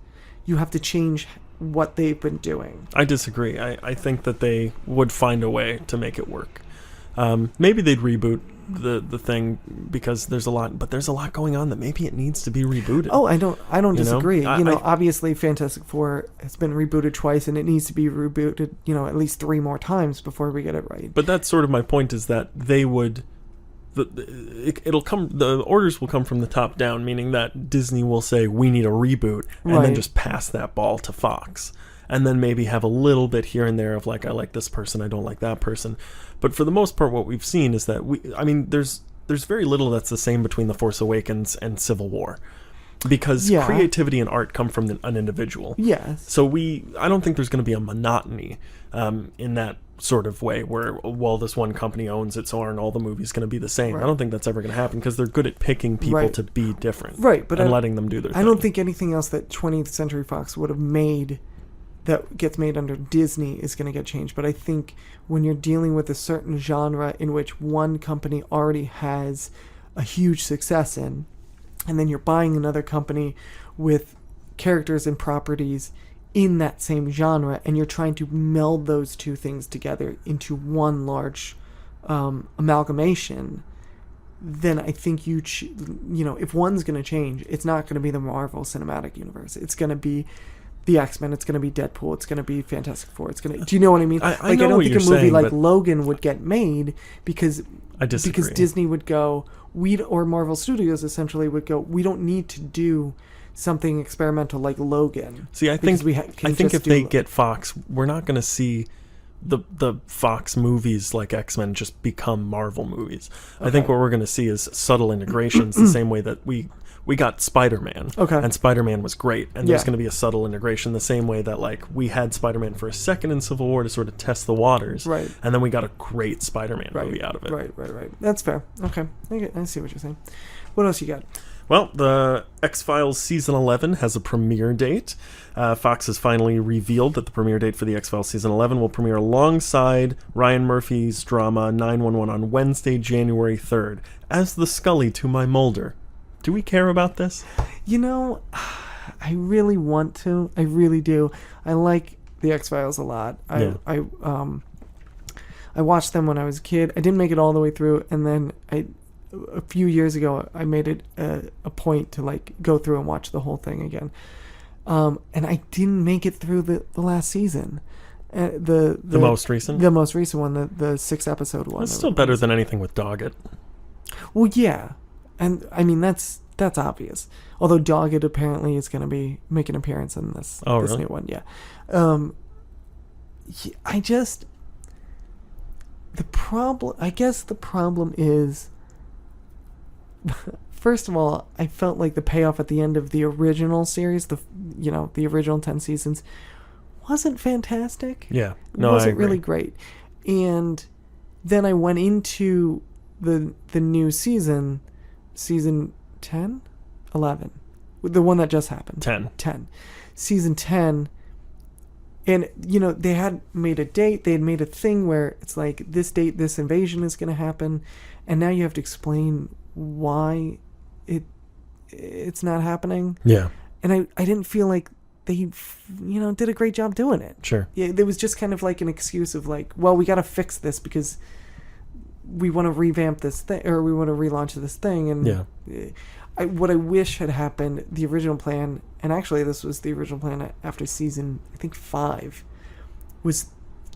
you have to change what they've been doing. I disagree. I think that they would find a way to make it work. Maybe they'd reboot the thing because there's a lot going on that maybe it needs to be rebooted. Oh, I don't disagree. Obviously Fantastic Four has been rebooted twice and it needs to be rebooted, at least 3 more times before we get it right. But that's sort of my point, is that they would the orders will come from the top down, meaning that Disney will say we need a reboot and then just pass that ball to Fox. And then maybe have a little bit here and there of like, I like this person, I don't like that person. But for the most part, what we've seen is that there's very little that's the same between The Force Awakens and Civil War, because creativity and art come from an individual. Yes. So I don't think there's going to be a monotony in that sort of way where, well, this one company owns it, so aren't all the movies going to be the same? Right. I don't think that's ever going to happen, because they're good at picking people to be different, but letting them do their thing. I don't think anything else that 20th Century Fox would have made that gets made under Disney is going to get changed. But I think when you're dealing with a certain genre in which one company already has a huge success in, and then you're buying another company with characters and properties in that same genre, and you're trying to meld those two things together into one large amalgamation, then I think if one's going to change, it's not going to be the Marvel Cinematic Universe. It's going to be the X-Men, it's going to be Deadpool, it's going to be Fantastic Four, do you know what I mean? I don't think a movie like Logan would get made because Disney would go, or Marvel Studios essentially would go, we don't need to do something experimental like Logan. See, I think if they get Fox, we're not going to see the Fox movies like X-Men just become Marvel movies. Okay. I think what we're going to see is subtle integrations, the same way that we got Spider-Man. Okay. And Spider-Man was great. And there's going to be a subtle integration the same way that, like, we had Spider-Man for a second in Civil War to sort of test the waters. Right. And then we got a great Spider-Man movie out of it. Right. That's fair. Okay. I see what you're saying. What else you got? Well, the X-Files Season 11 has a premiere date. Fox has finally revealed that the premiere date for the X-Files Season 11 will premiere alongside Ryan Murphy's drama 911 on Wednesday, January 3rd, as the Scully to my Mulder. Do we care about this? I really want to. I really do. I like the X-Files a lot. I watched them when I was a kid. I didn't make it all the way through, and then a few years ago, I made it a point to like go through and watch the whole thing again. And I didn't make it through the last season. The most recent? The most recent one, the 6-episode one. It's still better than anything with Doggett. Well, yeah. And I mean, that's obvious. Although Doggett apparently is going to be make an appearance in this really? new one. Yeah. The problem is, first of all, I felt like the payoff at the end of the original series, the original 10 seasons, wasn't fantastic. Yeah. No, it wasn't really great. And then I went into the new season 10? 11. The one that just happened. 10. Season 10. And, they had made a date. They had made a thing where it's like, this date, this invasion is going to happen. And now you have to explain why it's not happening. Yeah. And I didn't feel like they, did a great job doing it. Sure. Yeah, there was just kind of like an excuse of like, well, we got to fix this because we want to revamp this thing, or we want to relaunch this thing. And what I wish had happened, the original plan, and actually this was the original plan after season, I think 5, was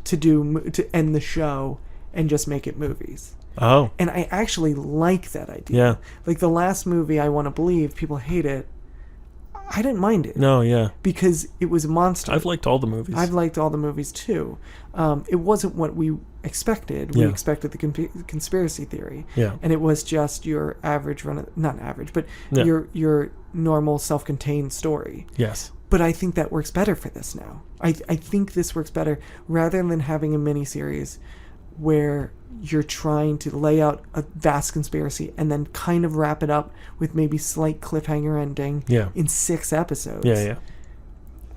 to end the show and just make it movies. Oh. And I actually like that idea. Yeah. Like the last movie, I Want to Believe, people hate it. I didn't mind it. No, yeah. Because it was a monster. I've liked all the movies. I've liked all the movies too. It wasn't what we expected. We expected the conspiracy theory. Yeah. And it was just your average not average, but your normal self-contained story. Yes. But I think that works better for this now. I think this works better rather than having a miniseries where you're trying to lay out a vast conspiracy and then kind of wrap it up with maybe slight cliffhanger ending in 6 episodes. Yeah.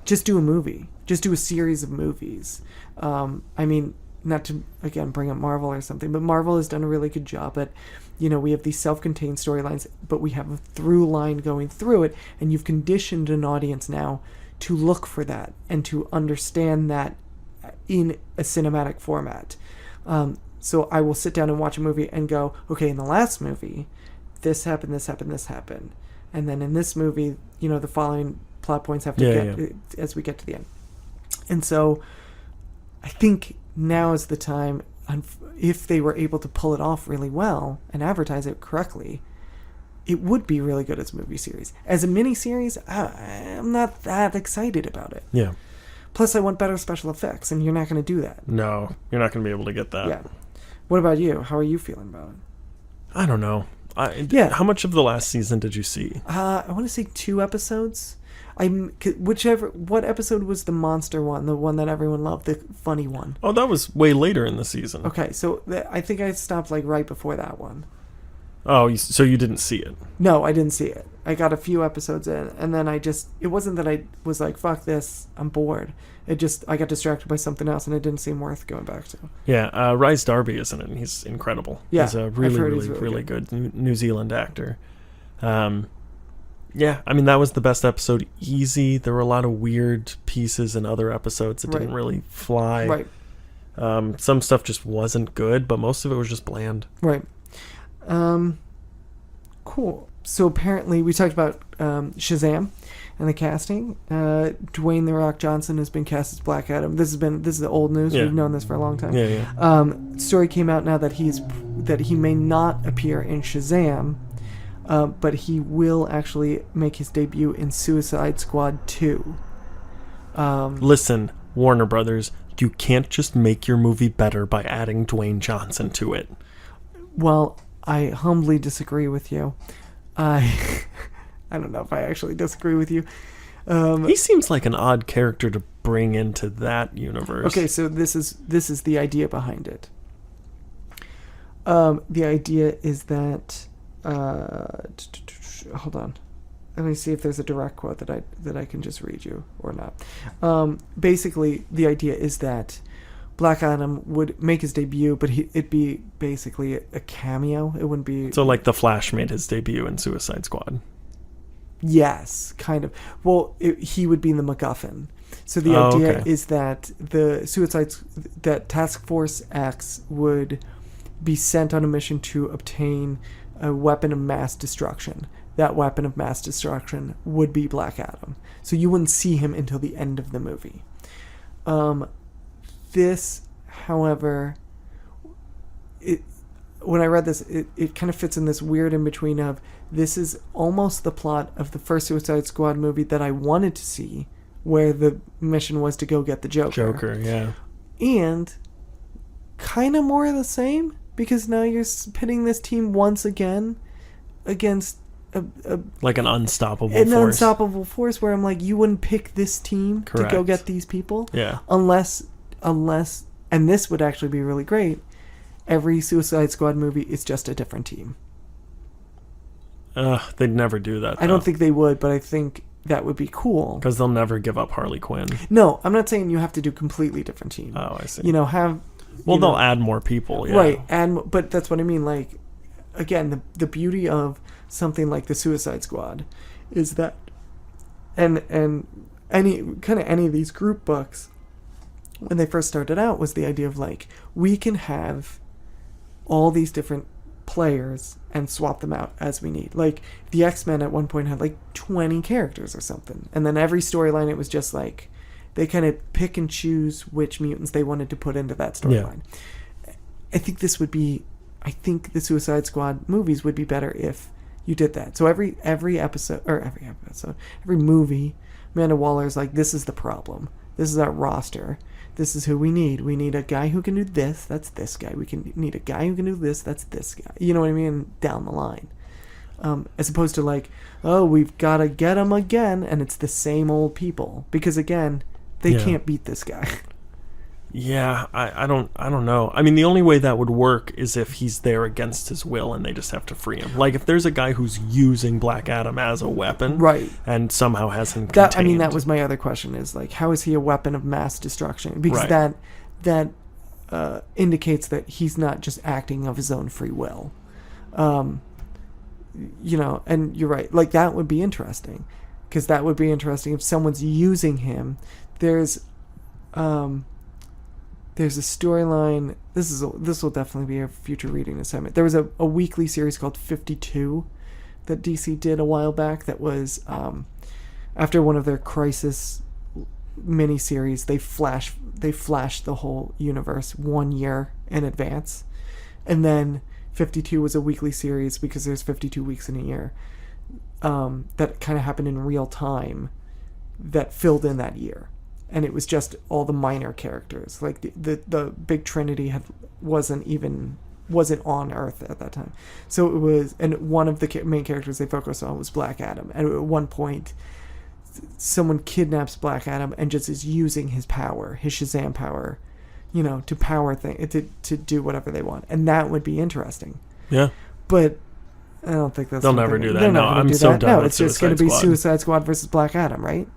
Just do a movie. Just do a series of movies. I mean, not to, again, bring up Marvel or something, but Marvel has done a really good job at, we have these self-contained storylines, but we have a through line going through it, and you've conditioned an audience now to look for that and to understand that in a cinematic format. So I will sit down and watch a movie and go, okay, in the last movie, this happened, this happened, this happened. And then in this movie, the following plot points have to get as we get to the end. And so I think now is the time, if they were able to pull it off really well and advertise it correctly, it would be really good as a movie series. As a mini-series, I'm not that excited about it. Yeah. Plus, I want better special effects, and you're not going to do that. No, you're not going to be able to get that. Yeah. What about you? How are you feeling about it? I don't know. How much of the last season did you see? I want to say 2 episodes. What episode was the monster one, the one that everyone loved, the funny one? Oh, that was way later in the season. Okay, so I think I stopped right before that one. Oh, so you didn't see it? No, I didn't see it. I got a few episodes in, and then it wasn't that I was like, fuck this, I'm bored. I got distracted by something else, and it didn't seem worth going back to. Yeah, Rhys Darby is in it, and he's incredible. Yeah, he's a really good New Zealand actor. Yeah, I mean, that was the best episode, easy. There were a lot of weird pieces in other episodes that didn't really fly. Right. Some stuff just wasn't good, but most of it was just bland. Right. Cool. So apparently we talked about Shazam and the casting. Dwayne "The Rock" Johnson has been cast as Black Adam. This is the old news. Yeah. We've known this for a long time. Yeah. Story came out now that he may not appear in Shazam, but he will actually make his debut in Suicide Squad 2. Listen, Warner Brothers, you can't just make your movie better by adding Dwayne Johnson to it. Well, I humbly disagree with you. I don't know if I actually disagree with you. He seems like an odd character to bring into that universe. Okay, so this is the idea behind it. The idea is that hold on. Let me see if there's a direct quote that I can just read you or not. Basically, the idea is that Black Adam would make his debut, but it'd be basically a cameo. It wouldn't be... So like The Flash made his debut in Suicide Squad. Yes, kind of. Well, he would be the MacGuffin. So the idea is that that Task Force X would be sent on a mission to obtain a weapon of mass destruction. That weapon of mass destruction would be Black Adam. So you wouldn't see him until the end of the movie. This, however, when I read this, it kind of fits in this weird in-between of, this is almost the plot of the first Suicide Squad movie that I wanted to see, where the mission was to go get the Joker. Yeah. And kind of more of the same, because now you're pitting this team once again against like an unstoppable force where I'm like, you wouldn't pick this team to go get these people. Yeah. Unless, and this would actually be really great, every Suicide Squad movie is just a different team. They'd never do that, though. I don't think they would, but I think that would be cool. Because they'll never give up Harley Quinn. No, I'm not saying you have to do completely different team. Oh, I see. They'll add more people, yeah. Right, but that's what I mean, like, again, the beauty of something like the Suicide Squad is that, and any of these group books, when they first started out, was the idea of like, we can have all these different players and swap them out as we need. Like the X-Men at one point had like 20 characters or something, and then every storyline it was just like they kind of pick and choose which mutants they wanted to put into that storyline. Yeah. I think the Suicide Squad movies would be better if you did that. So every movie, Amanda Waller's like, this is the problem. This is our roster. This is who we need. We need a guy who can do this. That's this guy. Need a guy who can do this. That's this guy. You know what I mean? Down the line. as opposed to like, oh, we've got to get him again, and it's the same old people because again, they can't beat this guy. Yeah, I don't know. I mean, the only way that would work is if he's there against his will and they just have to free him. Like if there's a guy who's using Black Adam as a weapon, right, and somehow has him contained. I mean, that was my other question: is like, how is he a weapon of mass destruction? Because that indicates that he's not just acting of his own free will. You know, and you're right. Like that would be interesting, because that would be interesting if someone's using him. There's a storyline. This will definitely be a future reading assignment. There was a weekly series called 52 that DC did a while back. That was after one of their Crisis miniseries. They flashed the whole universe 1 year in advance, and then 52 was a weekly series because there's 52 weeks in a year. That kind of happened in real time. That filled in that year. And it was just all the minor characters. Like the big Trinity wasn't on Earth at that time. So it was, and one of the main characters they focused on was Black Adam. And at one point, someone kidnaps Black Adam and just is using his power, his Shazam power, you know, to power to do whatever they want. And that would be interesting. Yeah. But I don't think that's. They'll never do that. No, I'm so done. No, it's just going to be Suicide Squad versus Black Adam, right?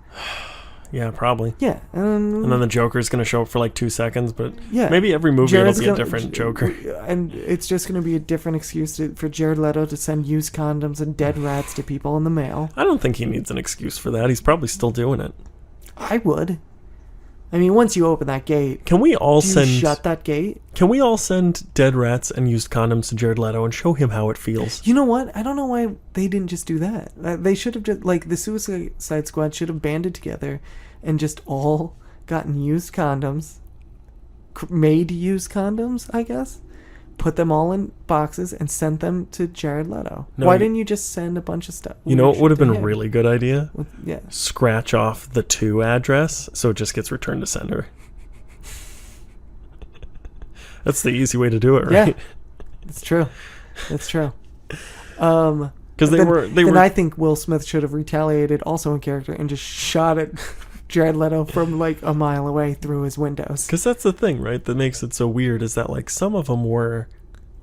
Yeah, probably. Yeah. And then the Joker's going to show up for like 2 seconds, but yeah, maybe every movie it'll be a different Joker. And it's just going to be a different excuse for Jared Leto to send used condoms and dead rats to people in the mail. I don't think he needs an excuse for that. He's probably still doing it. I would. I mean, once you open that gate, can we all shut that gate? Can we all send dead rats and used condoms to Jared Leto and show him how it feels? You know what? I don't know why they didn't just do that. They should have just, like, the Suicide Squad should have banded together and just all gotten used condoms, made used condoms, I guess, put them all in boxes and sent them to Jared Leto. Why didn't you just send a bunch of stuff? You know what would have been a really good idea? Yeah. Scratch off the to address so it just gets returned to sender. That's the easy way to do it, right? Yeah, it's true. That's true. Because they were. I think Will Smith should have retaliated also in character and just shot at Jared Leto from like a mile away through his windows. Because that's the thing, right? That makes it so weird is that like some of them were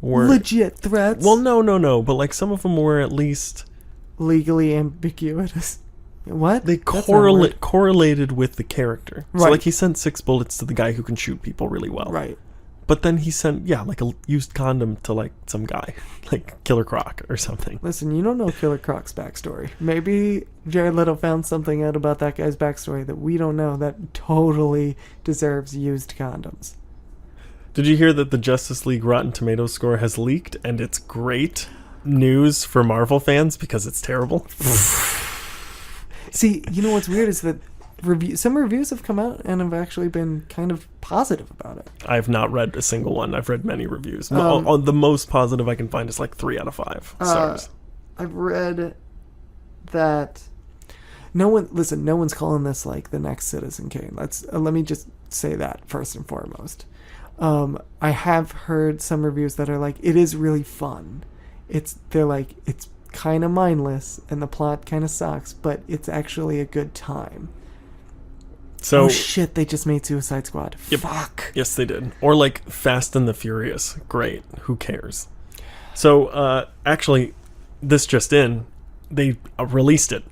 legit threats. Well, no, but like some of them were at least legally ambiguous. What? They correlated with the character. Right. So like he sent 6 bullets to the guy who can shoot people really well. Right. But then he sent, like a used condom to like some guy, like Killer Croc or something. Listen, you don't know Killer Croc's backstory. Maybe Jared Leto found something out about that guy's backstory that we don't know that totally deserves used condoms. Did you hear that the Justice League Rotten Tomatoes score has leaked, and it's great news for Marvel fans because it's terrible? See, you know what's weird is that some reviews have come out and have actually been kind of positive about it. I've not read a single one. I've read many reviews. The most positive I can find is like 3 out of 5 stars. I've read that no one's calling this like the next Citizen Kane. Let me just say that first and foremost. I have heard some reviews that are like, it is really fun. They're like, it's kind of mindless and the plot kind of sucks, but it's actually a good time. So, oh shit, they just made Suicide Squad. Yep. Fuck. Yes, they did. Or like Fast and the Furious. Great. Who cares? So, actually, this just in, they released it.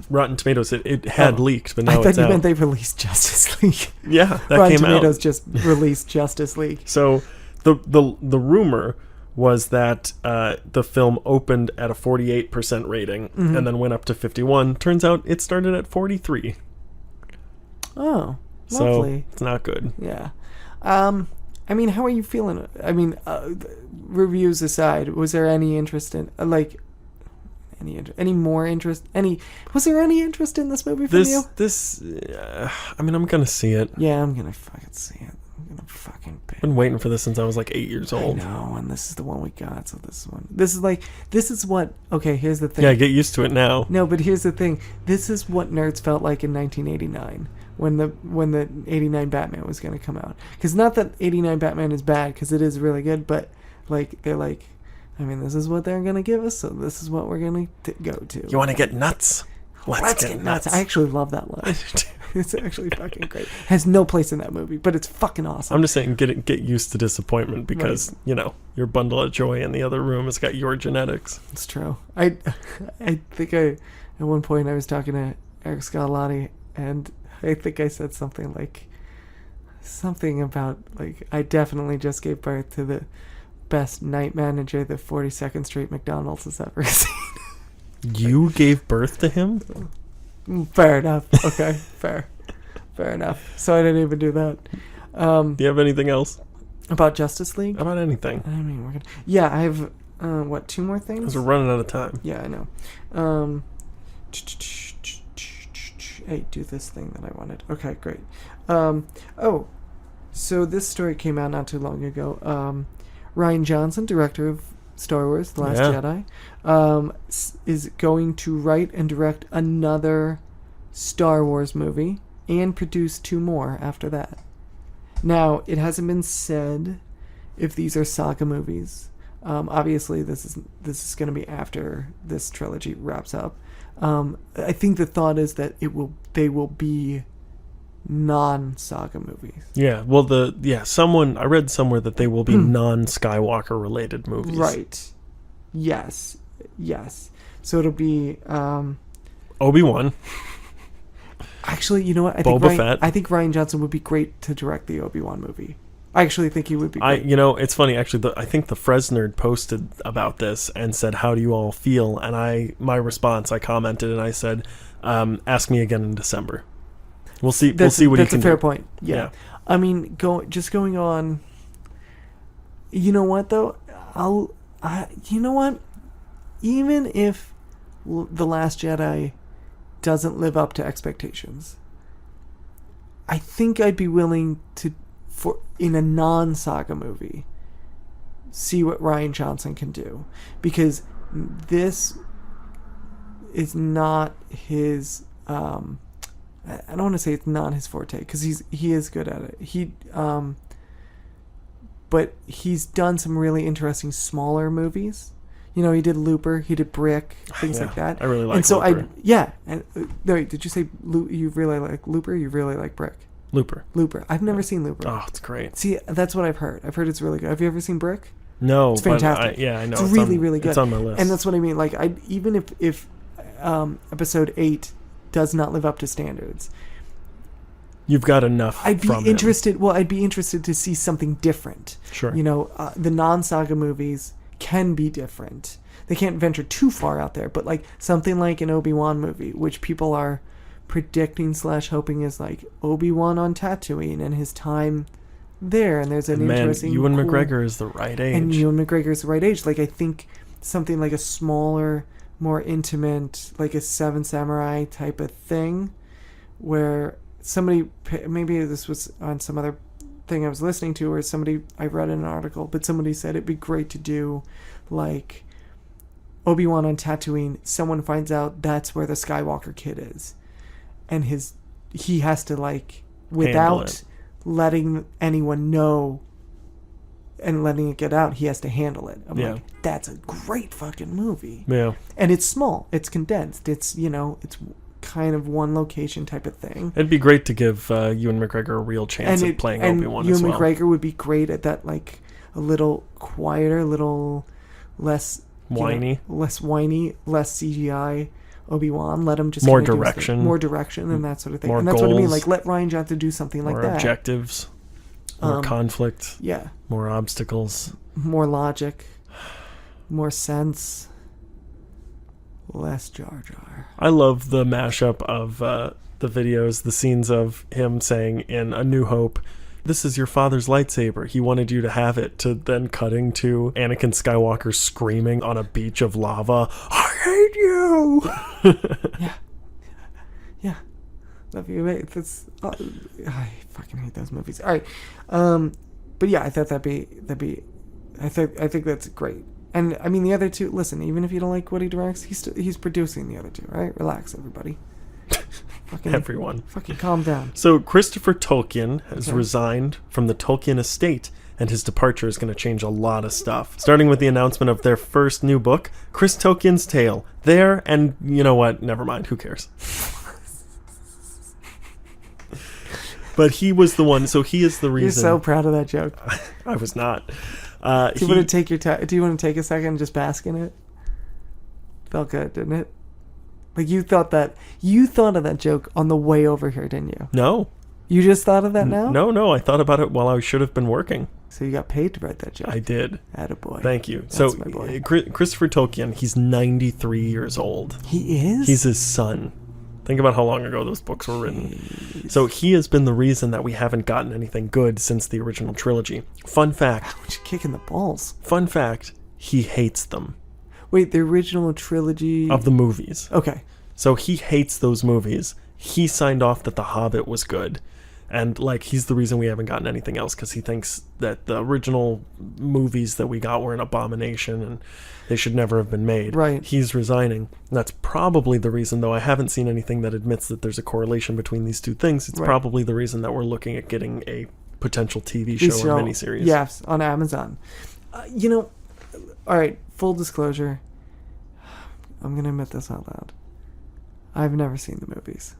Rotten Tomatoes, it had leaked, but now it's out. I thought you meant they released Justice League. Yeah, that Rotten came out. Rotten Tomatoes just released Justice League. So, the rumor was that the film opened at a 48% rating and then went up to 51. Turns out it started at 43. Oh, lovely. So it's not good. Yeah. I mean, how are you feeling? I mean, reviews aside, was there any interest in, like, any more interest? Was there any interest in this movie from you? I mean, I'm going to see it. Yeah, I'm going to fucking see it. I'm going to fucking pay. I've been waiting for this since I was like 8 years old. I know, and this is the one we got, so this is what, okay, here's the thing. Yeah, get used to it now. No, but here's the thing. This is what nerds felt like in 1989. When the 89 Batman was going to come out. Because not that 89 Batman is bad, because it is really good, but like they're like, I mean, this is what they're going to give us, so this is what we're going to go to. You want to get nuts? Let's get nuts. I actually love that line. It's actually fucking great. Has no place in that movie, but it's fucking awesome. I'm just saying, get used to disappointment because, your bundle of joy in the other room has got your genetics. It's true. I think at one point I was talking to Eric Scarlatti, and I think I said something about, like, I definitely just gave birth to the best night manager the 42nd Street McDonald's has ever seen. You gave birth to him? Fair enough. Okay, fair enough. So I didn't even do that. Do you have anything else? About Justice League? About anything. I mean, we're gonna... Yeah, I have, 2 more things? Because we're running out of time. Yeah, I know. Hey, do this thing that I wanted. Okay, great. So this story came out not too long ago. Rian Johnson, director of Star Wars, The Last Jedi, is going to write and direct another Star Wars movie and produce 2 more after that. Now, it hasn't been said if these are saga movies. Obviously, this is going to be after this trilogy wraps up. I think the thought is that they will be non-saga movies. Yeah, well, I read somewhere that they will be non-Skywalker related movies. Right. Yes. So it'll be Obi-Wan. Actually, you know what? I think Rian Johnson would be great to direct the Obi-Wan movie. I actually think he would be great. It's funny, actually, I think the Fresnerd posted about this and said, how do you all feel? And my response, I commented and I said, ask me again in December. We'll see what he can do. That's a fair point. Yeah. I mean, going on, you know what, though? You know what? Even if The Last Jedi doesn't live up to expectations, I think I'd be willing to, in a non-saga movie, see what Rian Johnson can do, because this is not his. I don't want to say it's not his forte, because he is good at it. But he's done some really interesting smaller movies. He did Looper, he did Brick, things like that. I really like and so Looper. Wait, did you say you really like Looper? You really like Brick? Looper. I've never seen Looper. Oh, it's great. See, that's what I've heard. I've heard it's really good. Have you ever seen Brick? No, it's fantastic. I know. It's really, really good. It's on my list. And that's what I mean. Like, even if episode 8 does not live up to standards, you've got enough. I'd be interested. Well, I'd be interested to see something different. Sure. The non-saga movies can be different. They can't venture too far out there, but like something like an Obi-Wan movie, which people are predicting / hoping is like Obi-Wan on Tatooine and his time there, and there's an interesting. Ewan McGregor is the right age. And Ewan McGregor is the right age. Like, I think something like a smaller, more intimate, like a Seven Samurai type of thing, where somebody, maybe this was on some other thing I was listening to, or I read in an article, but somebody said it'd be great to do like Obi-Wan on Tatooine. Someone finds out that's where the Skywalker kid is, and he has to, like, without letting anyone know and letting it get out, he has to handle it. I'm like, that's a great fucking movie. Yeah. And it's small, it's condensed, it's it's kind of one location type of thing. It'd be great to give Ewan McGregor a real chance at playing Obi-Wan as well. Ewan McGregor would be great at that, like a little quieter, a little less whiny, less CGI Obi-Wan. Let him just more direction, and that sort of thing. More and that's goals, what I mean. Like, let Rian Johnson do something like that. More objectives, more conflict. Yeah. More obstacles. More logic. More sense. Less Jar Jar. I love the mashup of the videos, the scenes of him saying in A New Hope, "This is your father's lightsaber. He wanted you to have it," to then cutting to Anakin Skywalker screaming on a beach of lava, "I hate you!" Yeah. Love you, mate. I fucking hate those movies. All right. But yeah, I thought that'd be I think that's great. And I mean, the other two, listen, even if you don't like what he directs, he's producing the other two, right? Relax, everybody. Everyone. Fucking calm down. So Christopher Tolkien has resigned from the Tolkien estate and his departure is going to change a lot of stuff. Starting with the announcement of their first new book, Chris Tolkien's Tale. There, and you know what? Never mind. Who cares? But he was the one, so he is the reason. You're so proud of that joke. I was not. Do you want to take a second and just bask in it? Felt good, didn't it? Like you thought of that joke on the way over here, didn't you? No. You just thought of that now? No. I thought about it while I should have been working. So you got paid to write that joke. I did. Attaboy. Thank you. That's so my boy. Christopher Tolkien, he's 93 years old. He is? He's his son. Think about how long ago those books were written. So he has been the reason that we haven't gotten anything good since the original trilogy. Fun fact. How much kicking the balls? Fun fact. He hates them. Wait, the original trilogy? Of the movies. Okay. So he hates those movies. He signed off that The Hobbit was good. And, like, he's the reason we haven't gotten anything else, because he thinks that the original movies that we got were an abomination and they should never have been made. Right. He's resigning. That's probably the reason, though I haven't seen anything that admits that there's a correlation between these two things. It's probably the reason that we're looking at getting a potential TV show or miniseries. Yes, on Amazon. All right, full disclosure. I'm going to admit this out loud. I've never seen the movies.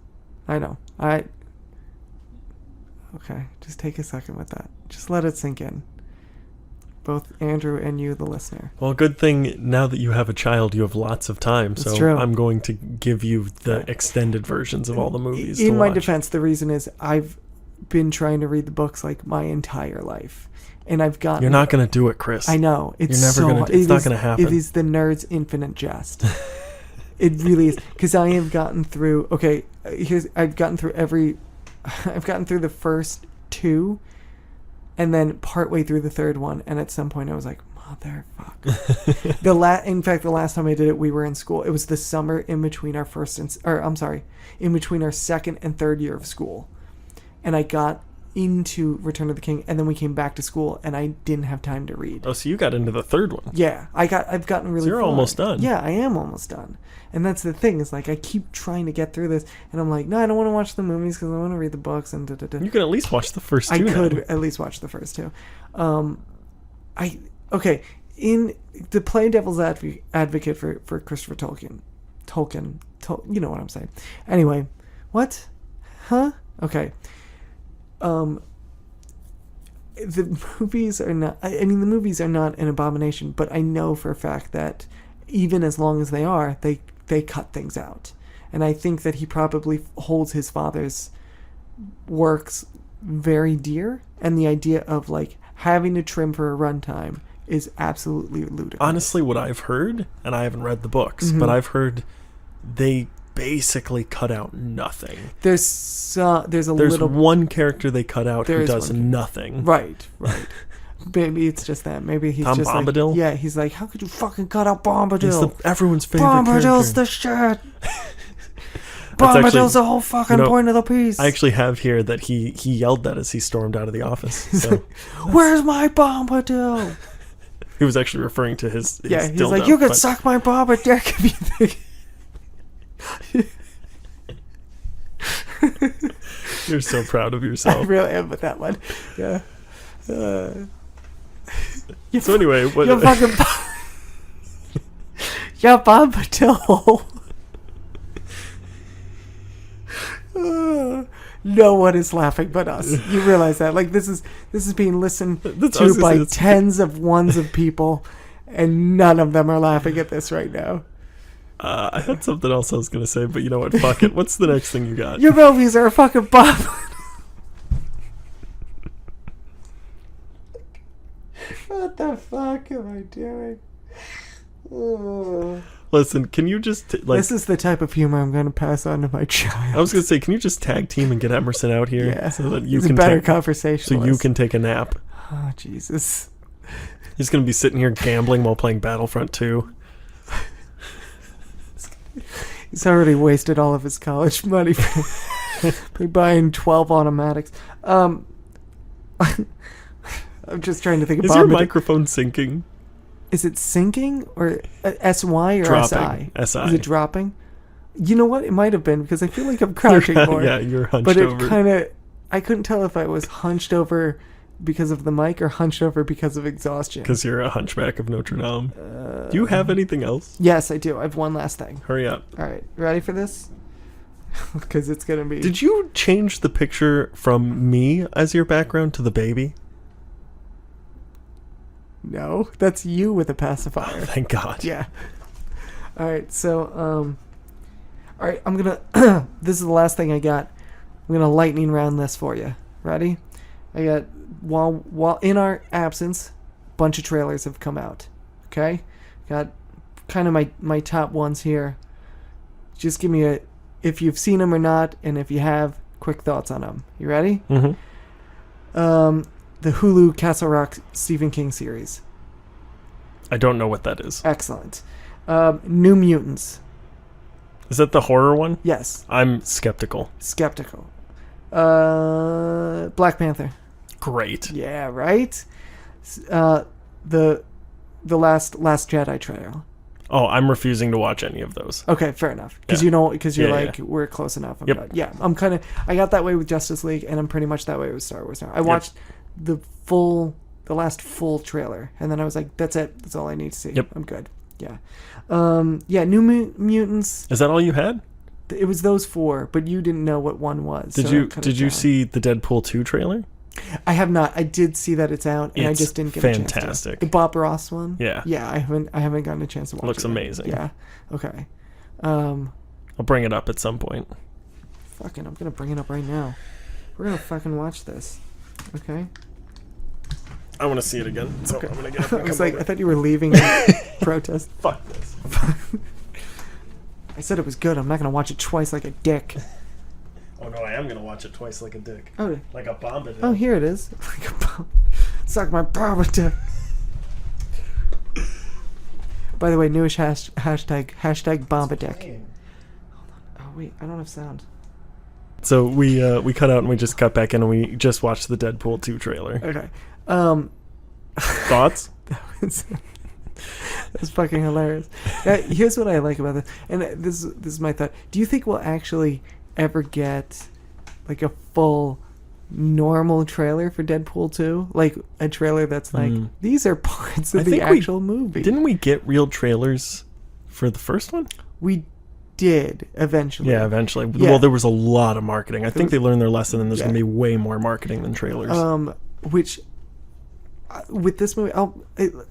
I know. Okay, just take a second with that. Just let it sink in. Both Andrew and you, the listener. Well, good thing now that you have a child, you have lots of time. That's so true. I'm going to give you the extended versions of all the movies. In my defense, the reason is I've been trying to read the books like my entire life. And I've gotten... You're not going to do it, Chris. I know. It's You're never going to... It's not going to happen. It is the nerd's infinite jest. It really is. Because I have gotten through... Okay, I've gotten through the first two, and then partway through the third one, and at some point I was like, motherfucker. In fact, the last time I did it, we were in school. It was the summer in between our in between our second and third year of school. And I got into Return of the King, and then we came back to school, and I didn't have time to read. Oh, so you got into the third one. Yeah, I've gotten really So you're far. almost done. Yeah, I am almost done. And that's the thing, is like I keep trying to get through this, and I'm like, no, I don't want to watch the movies because I want to read the books and da-da-da. You can at least watch the first two. I could at least watch the first two. In to play devil's advocate for Christopher Tolkien, you know what I'm saying. Anyway, what? Huh? Okay. The movies are not... the movies are not an abomination, but I know for a fact that even as long as they are, they cut things out. And I think that he probably holds his father's works very dear, and the idea of, like, having to trim for a runtime is absolutely ludicrous. Honestly, what I've heard, and I haven't read the books, but I've heard they basically cut out nothing. There's one character they cut out who does nothing. Right. Maybe it's just that. Maybe he's Tom just Bombadil? like, yeah, he's like, how could you fucking cut out Bombadil? He's everyone's favorite Bombadil's character. the shit. Bombadil's the whole fucking point of the piece. I actually have here that he yelled that as he stormed out of the office. So. Where's my Bombadil? He was actually referring to his he's dildo, like, you could suck my Bombadil if you think. You're so proud of yourself. I really am with that one. Yeah. So anyway, what? You're fucking. Yeah, Bombadil. No one is laughing but us. You realize that? Like this is being listened to by tens of ones of people, and none of them are laughing at this right now. I had something else I was gonna say, but you know what? Fuck it. What's the next thing you got? Your movies are a fucking bomb. What the fuck am I doing? Listen, can you just this is the type of humor I'm going to pass on to my child. I was going to say, can you just tag team and get Emerson out here? Yeah, so that you it's can a better conversation. So you can take a nap. Oh, Jesus. He's going to be sitting here gambling while playing Battlefront 2. He's already wasted all of his college money for buying 12 automatics. I'm just trying to think of... Is your microphone sinking? Is it sinking or SY or dropping. SI? SI. Is it dropping? You know what? It might have been because I feel like I'm crouching more. Yeah, you're hunched over. But it kind of... I couldn't tell if I was hunched over because of the mic or hunched over because of exhaustion? Because you're a hunchback of Notre Dame. Do you have anything else? Yes, I do. I have one last thing. Hurry up. All right. Ready for this? Because it's going to be... Did you change the picture from me as your background to the baby? No, that's you with a pacifier. Oh, thank God. Yeah. All right, so, all right, I'm going to... This is the last thing I got. I'm going to lightning round this for you. Ready? I got... While in our absence, a bunch of trailers have come out. Okay? Got kind of my top ones here. Just give me if you've seen them or not, and if you have, quick thoughts on them. You ready? Mm-hmm. The Hulu Castle Rock Stephen King series. I don't know what that is. Excellent. New Mutants. Is that the horror one? Yes. I'm skeptical. Skeptical. Black Panther. Great. Yeah, right? The Last Jedi trailer. Oh, I'm refusing to watch any of those. Okay, fair enough. Because you're we're close enough. I'm kind of... I got that way with Justice League, and I'm pretty much that way with Star Wars now. I watched the last full trailer, and then I was like, that's it. That's all I need to see. Yep. I'm good. Yeah. New Mutants. Is that all you had? It was those 4, but you didn't know what one was. Did you see the Deadpool 2 trailer? I have not. I did see that it's out, and I just didn't get a chance to. Fantastic. The Bob Ross one? Yeah. Yeah, I haven't gotten a chance to watch it. Looks amazing. Yeah. Okay. I'll bring it up at some point. Fucking, I'm gonna bring it up right now. We're gonna fucking watch this. Okay? I want to see it again. So Okay. I'm gonna get I was like, I thought you were leaving protest. Fuck this. I said it was good. I'm not gonna watch it twice like a dick. Oh no, I am gonna watch it twice like a dick. Oh, Like a bomb it. oh, here it is. Like a bomb. Suck my bomb dick. By the way, newish hashtag Bombadick. Oh wait, I don't have sound. So we cut out and we just cut back in and we just watched the Deadpool 2 trailer. Okay. Thoughts? That's fucking hilarious. Here's what I like about this, and this is my thought. Do you think we'll actually ever get like a full normal trailer for Deadpool 2? Like a trailer that's like, these are parts of the actual movie. Didn't we get real trailers for the first one? We did eventually. Yeah, eventually. Yeah. Well, there was a lot of marketing. I think they learned their lesson, and there's going to be way more marketing than trailers. Which with this movie,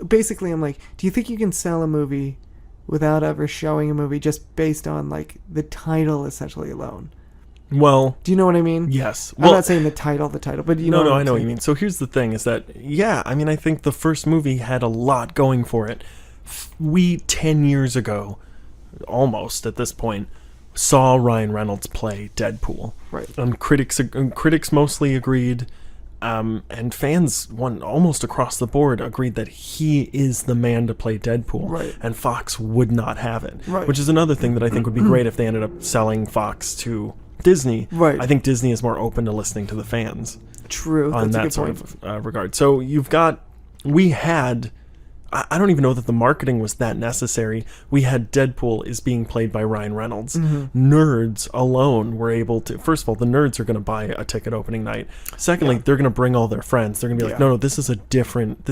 basically I'm like, do you think you can sell a movie without ever showing a movie just based on like the title essentially alone? Well, do you know what I mean? Yes. I'm not saying the title, but you know. No, I know what you mean. So here's the thing: is that I think the first movie had a lot going for it. We 10 years ago, almost at this point, saw Ryan Reynolds play Deadpool. Right. And critics mostly agreed. And fans, almost across the board, agreed that he is the man to play Deadpool. Right. And Fox would not have it. Right. Which is another thing that I think would be great if they ended up selling Fox to Disney. Right. I think Disney is more open to listening to the fans. True. On That's that a good sort point. of regard. So I don't even know that the marketing was that necessary. We had Deadpool is being played by Ryan Reynolds. Mm-hmm. Nerds alone were able to... First of all, the nerds are going to buy a ticket opening night. Secondly, they're going to bring all their friends. They're going to be like, no, this is different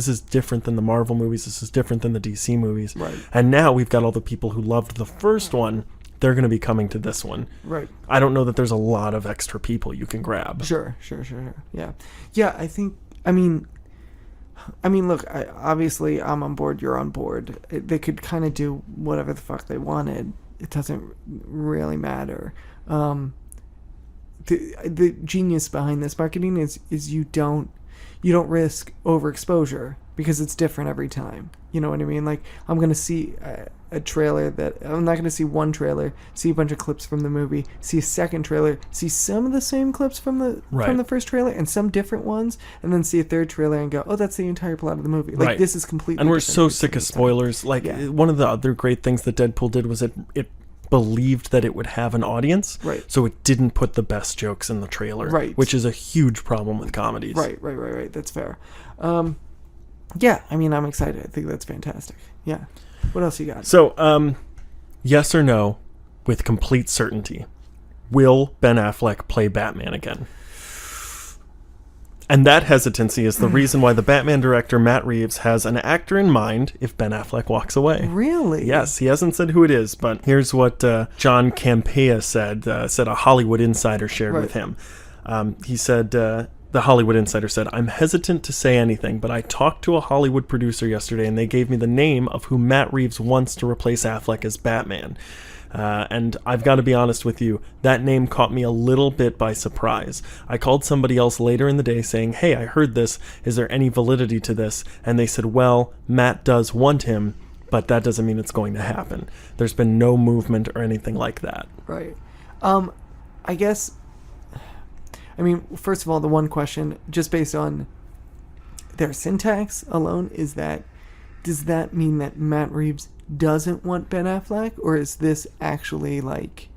than the Marvel movies. This is different than the DC movies. Right. And now we've got all the people who loved the first one. They're going to be coming to this one. Right. I don't know that there's a lot of extra people you can grab. Sure. Yeah. Yeah, I think... I mean, look, obviously I'm on board, you're on board. They could kind of do whatever the fuck they wanted. It doesn't really matter. The genius behind this marketing is you don't risk overexposure because it's different every time. You know what I mean? Like, I'm going to see a trailer that... I'm not going to see one trailer, see a bunch of clips from the movie, see a second trailer, see some of the same clips from the first trailer and some different ones, and then see a third trailer and go, oh, that's the entire plot of the movie. Like, this is completely And we're different so sick of spoilers. Like, one of the other great things that Deadpool did was it believed that it would have an audience, right? So it didn't put the best jokes in the trailer, right? Which is a huge problem with comedies. Right. That's fair. Yeah, I mean, I'm excited. I think that's fantastic. Yeah. What else you got? So, yes or no, with complete certainty, will Ben Affleck play Batman again? And that hesitancy is the reason why the Batman director Matt Reeves has an actor in mind if Ben Affleck walks away. Really? Yes, he hasn't said who it is, but here's what John Campea said a Hollywood insider shared with him. He said, the Hollywood insider said, "I'm hesitant to say anything, but I talked to a Hollywood producer yesterday and they gave me the name of who Matt Reeves wants to replace Affleck as Batman. And I've got to be honest with you, that name caught me a little bit by surprise. I called somebody else later in the day saying, 'Hey, I heard this. Is there any validity to this?' And they said, 'Well, Matt does want him, but that doesn't mean it's going to happen.' There's been no movement or anything like that." Right. I guess, first of all, the one question, just based on their syntax alone, is that, does that mean that Matt Reeves doesn't want Ben Affleck, or is this actually like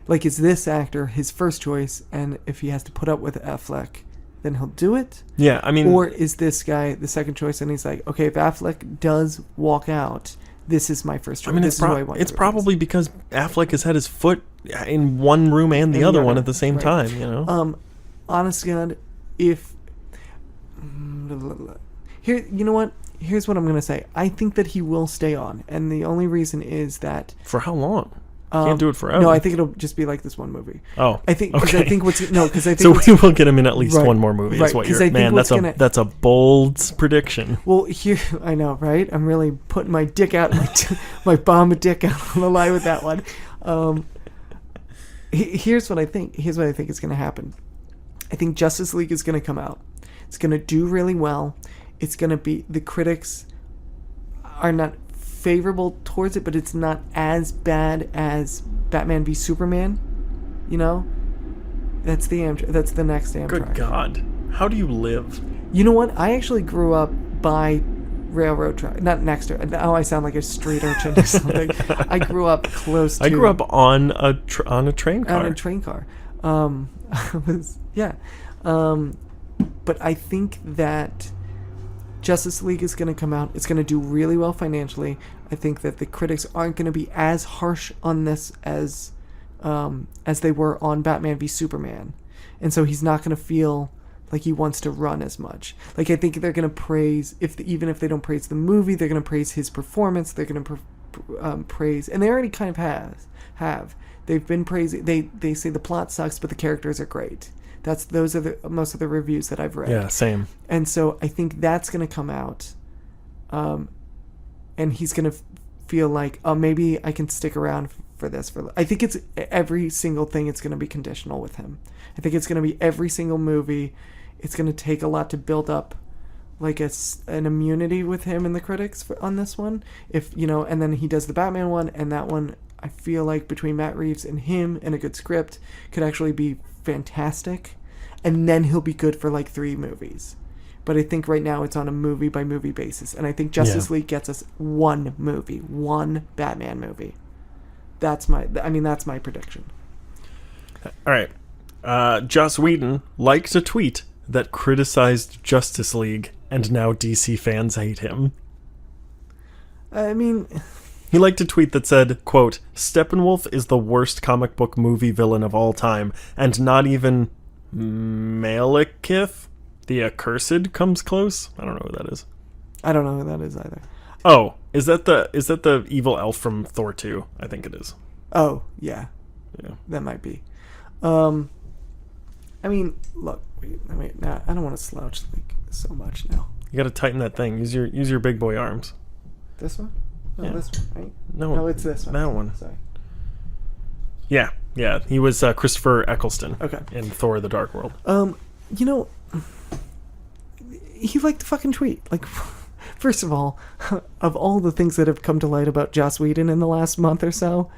is this actor his first choice, and if he has to put up with Affleck, then he'll do it? Yeah, or is this guy the second choice, and he's like, okay, if Affleck does walk out, this is my first choice. It's probably because Affleck has had his foot in one room and the other one at the same time, you know? Honest to God, if here, you know what? Here's what I'm going to say. I think that he will stay on, and the only reason is that... For how long? Can't do it forever. No, I think it'll just be like this one movie. Oh, I think okay. So we will get him in at least one more movie. Is what you're... Man, that's a bold prediction. Well, here I know, right? I'm really putting my dick out, my bomb of dick out on the line with that one. Here's what I think. Here's what I think is going to happen. I think Justice League is going to come out. It's going to do really well. It's going to be, the critics are not favorable towards it, but it's not as bad as Batman v Superman. You know, that's the next Amtrak. Good God, how do you live? You know what? I actually grew up by railroad track, not next to it. Oh, I sound like a street urchin or something. I grew up close to. I grew up on a train car. On a train car. But I think that Justice League is going to come out. It's going to do really well financially. I think that the critics aren't going to be as harsh on this as they were on Batman v Superman, and so he's not going to feel like he wants to run as much. Like, I think they're going to praise, even if they don't praise the movie, they're going to praise his performance. They're going to praise, and they already kind of have. They've been praising. They say the plot sucks, but the characters are great. Those are most of the reviews that I've read. Yeah, same. And so I think that's going to come out, and he's going to feel like, oh, maybe I can stick around for this. I think it's every single thing. It's going to be conditional with him. I think it's going to be every single movie. It's going to take a lot to build up, like an immunity with him and the critics on this one. And then he does the Batman one, and that one, I feel like between Matt Reeves and him and a good script could actually be fantastic, and then he'll be good for like 3 movies. But I think right now it's on a movie by movie basis, and I think Justice League gets us one Batman movie. That's my prediction. All right. Joss Whedon liked a tweet that criticized Justice League, and now DC fans hate him. He liked a tweet that said, quote, "Steppenwolf is the worst comic book movie villain of all time, and not even Malekith, the Accursed, comes close." I don't know who that is. I don't know who that is either. Oh, is that the evil elf from Thor 2? I think it is. Oh, yeah. That might be. Look, I don't want to slouch like so much now. You got to tighten that thing. Use your big boy arms. This one? No, this one, right? No, it's this one. That one. Sorry. Yeah. He was Christopher Eccleston. Okay. In Thor: The Dark World. He liked the fucking tweet. Like, first of all the things that have come to light about Joss Whedon in the last month or so,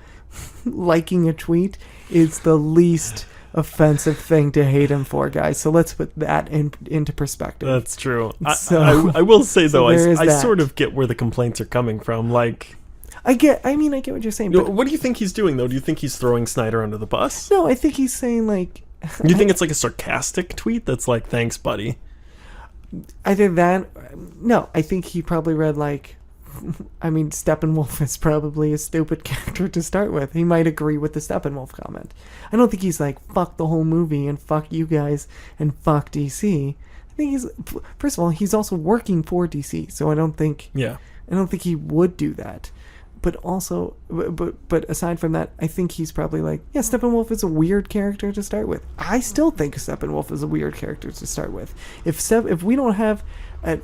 liking a tweet is the least offensive thing to hate him for, guys. So let's put that into perspective. That's true. I will say, though, I sort of get where the complaints are coming from. Like, I get what you're saying. But what do you think he's doing, though? Do you think he's throwing Snyder under the bus? No, I think he's saying, like... Do you think it's like a sarcastic tweet that's like, "Thanks, buddy"? Either that... No, I think he probably read, like... Steppenwolf is probably a stupid character to start with. He might agree with the Steppenwolf comment. I don't think he's like, fuck the whole movie and fuck you guys and fuck DC. I think he's, first of all, he's also working for DC, so I don't think he would do that. But also, but aside from that, I think he's probably like, yeah, Steppenwolf is a weird character to start with. I still think Steppenwolf is a weird character to start with. If we don't have an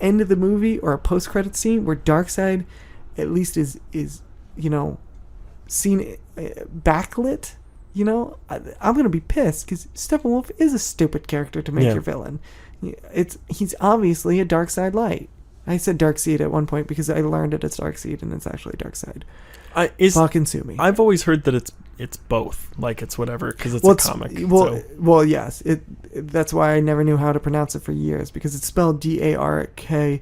end of the movie or a post-credit scene where Darkseid at least is seen backlit, I'm gonna be pissed because Steppenwolf is a stupid character to make your villain. He's obviously a Darkseid light. I said Darkseid at one point because I learned it as Darkseid and it's actually Darkseid. Fucking sue me. I've always heard that it's both. Like it's whatever because it's a comic. Well, yes. That's why I never knew how to pronounce it for years because it's spelled Darkseid.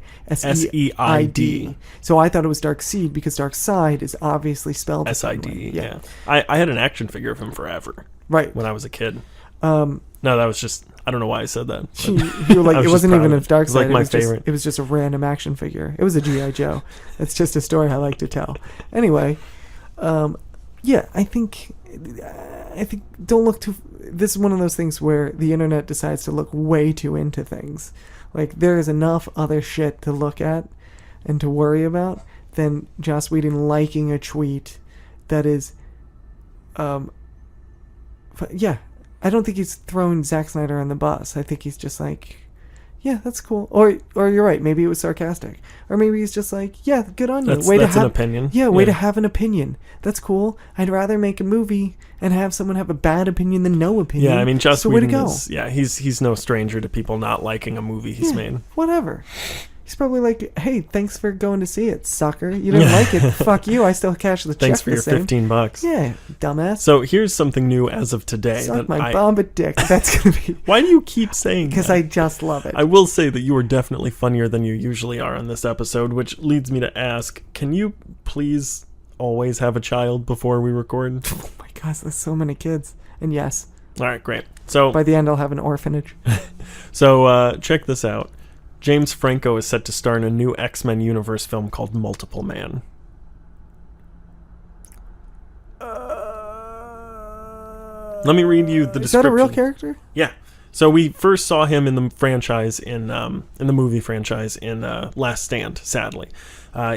So I thought it was Darkseid because Darkseid is obviously spelled SID. Yeah. I had an action figure of him forever. Right. When I was a kid. No, that was just. I don't know why I said that. You were like, it wasn't even a Darkseid. It was like my favorite. It was just a random action figure. It was a G.I. Joe. It's just a story I like to tell. Anyway, I think don't look too. This is one of those things where the internet decides to look way too into things. Like there is enough other shit to look at and to worry about than Joss Whedon liking a tweet that is, I don't think he's throwing Zack Snyder on the bus. I think he's just like, yeah, that's cool. Or you're right. Maybe it was sarcastic. Or maybe he's just like, yeah, good on you. That's an opinion. Yeah, way to have an opinion. That's cool. I'd rather make a movie and have someone have a bad opinion than no opinion. Yeah, I mean, Joss Whedon way to go. He's no stranger to people not liking a movie he's made. Whatever. He's probably like, hey, thanks for going to see it, sucker. You didn't like it. Fuck you. I still cash the check. Thanks for your $15. Yeah, dumbass. So here's something new as of today. Suck my bomba dick. That's going to be... Why do you keep saying that? Because I just love it. I will say that you are definitely funnier than you usually are on this episode, which leads me to ask, can you please always have a child before we record? Oh my gosh, there's so many kids. And yes. All right, great. So by the end, I'll have an orphanage. So check this out. James Franco is set to star in a new X-Men universe film called Multiple Man. Let me read you the description. Is that a real character? Yeah. So we first saw him in the franchise in the movie franchise in Last Stand. Sadly,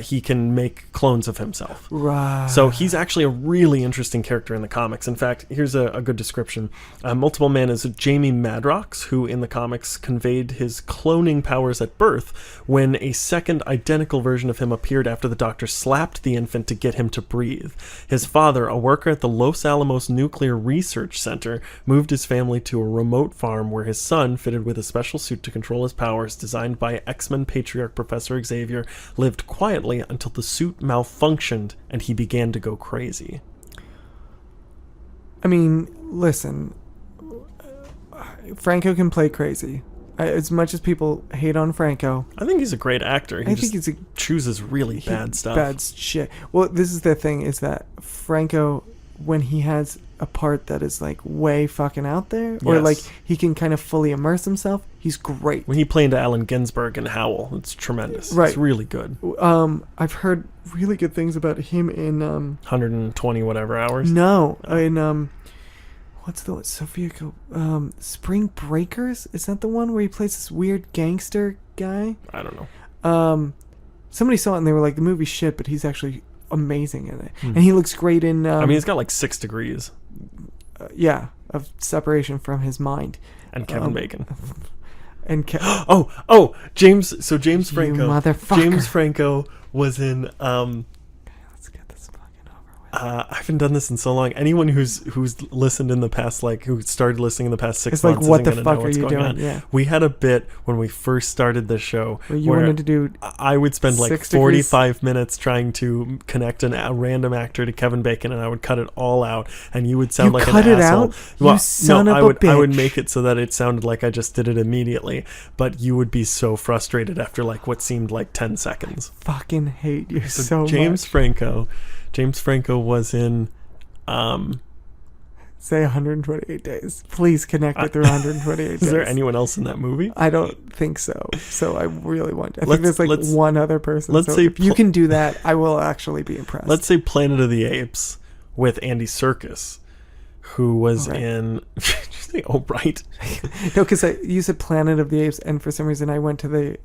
he can make clones of himself. Right. So he's actually a really interesting character in the comics. In fact, here's a good description. Multiple Man is Jamie Madrox, who in the comics conveyed his cloning powers at birth when a second identical version of him appeared after the doctor slapped the infant to get him to breathe. His father, a worker at the Los Alamos Nuclear Research Center, moved his family to a remote farm where his son, fitted with a special suit to control his powers designed by X-Men patriarch Professor Xavier, lived quietly until the suit malfunctioned and he began to go crazy. I mean, listen, Franco can play crazy. As much as people hate on Franco, I think he's a great actor. I think he's chooses really bad stuff. Bad shit. Well, this is the thing, is that Franco, when he has a part that is like way fucking out there, or like he can kind of fully immerse himself, he's great. When he played into Allen Ginsberg in Howl, it's tremendous. Right. It's really good. I've heard really good things about him in 120 whatever hours. No, in what's the Sophia Spring Breakers? Is that the one where he plays this weird gangster guy? I don't know. Somebody saw it and they were like, the movie's shit, but he's actually amazing in it. And he looks great in I mean, he's got like 6 degrees. Of separation from his mind. And Kevin Bacon. And James Franco. Motherfucker. James Franco was in let's get this fucking over with. I haven't done this in so long. Anyone who's listened in the past, like who started listening in the past 6 it's months, like, what the isn't fuck know are what's you going doing? on. Yeah. We had a bit when we first started the show where you wanted to do. I would spend like 45 minutes trying to connect a random actor to Kevin Bacon, and I would cut it all out, and you would sound like an asshole. You cut it out? Well, you son of a bitch. I would make it so that it sounded like I just did it immediately, but you would be so frustrated after like what seemed like 10 seconds. I fucking hate you so much. James Franco was in say 128 days. Please connect it through 128 days. Is there anyone else in that movie? I don't think so. So I really want. I think there's like one other person. Let's say if you can do that, I will actually be impressed. Let's say Planet of the Apes with Andy Serkis, who was in. say "oh right"? No, because you said Planet of the Apes, and for some reason I went to the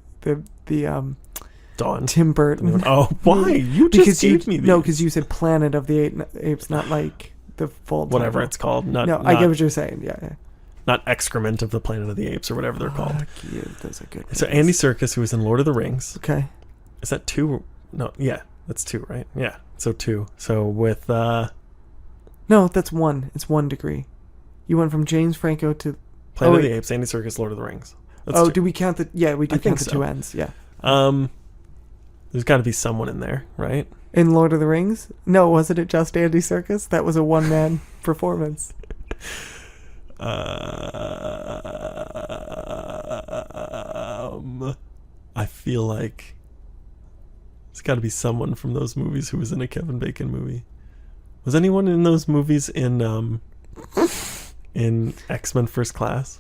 Dawn. Tim Burton. Oh, why? You just gave me these. No, because you said Planet of the Apes, not like the full title. Whatever it's called. Not, I get what you're saying. Yeah. Not Excrement of the Planet of the Apes or whatever they're called. Yeah, those are good. So Andy Serkis, who was in Lord of the Rings. Okay. Is that 2? No, yeah, that's 2, right? Yeah, so 2. So with no, that's 1. It's 1 degree. You went from James Franco to Planet of the Apes, Andy Serkis, Lord of the Rings. That's 2. Do we count the? Yeah, we do count the 2 ends. Yeah. There's got to be someone in there, right? In Lord of the Rings? No, wasn't it just Andy Serkis? That was a one-man performance. I feel like it's got to be someone from those movies who was in a Kevin Bacon movie. Was anyone in those movies in X-Men First Class?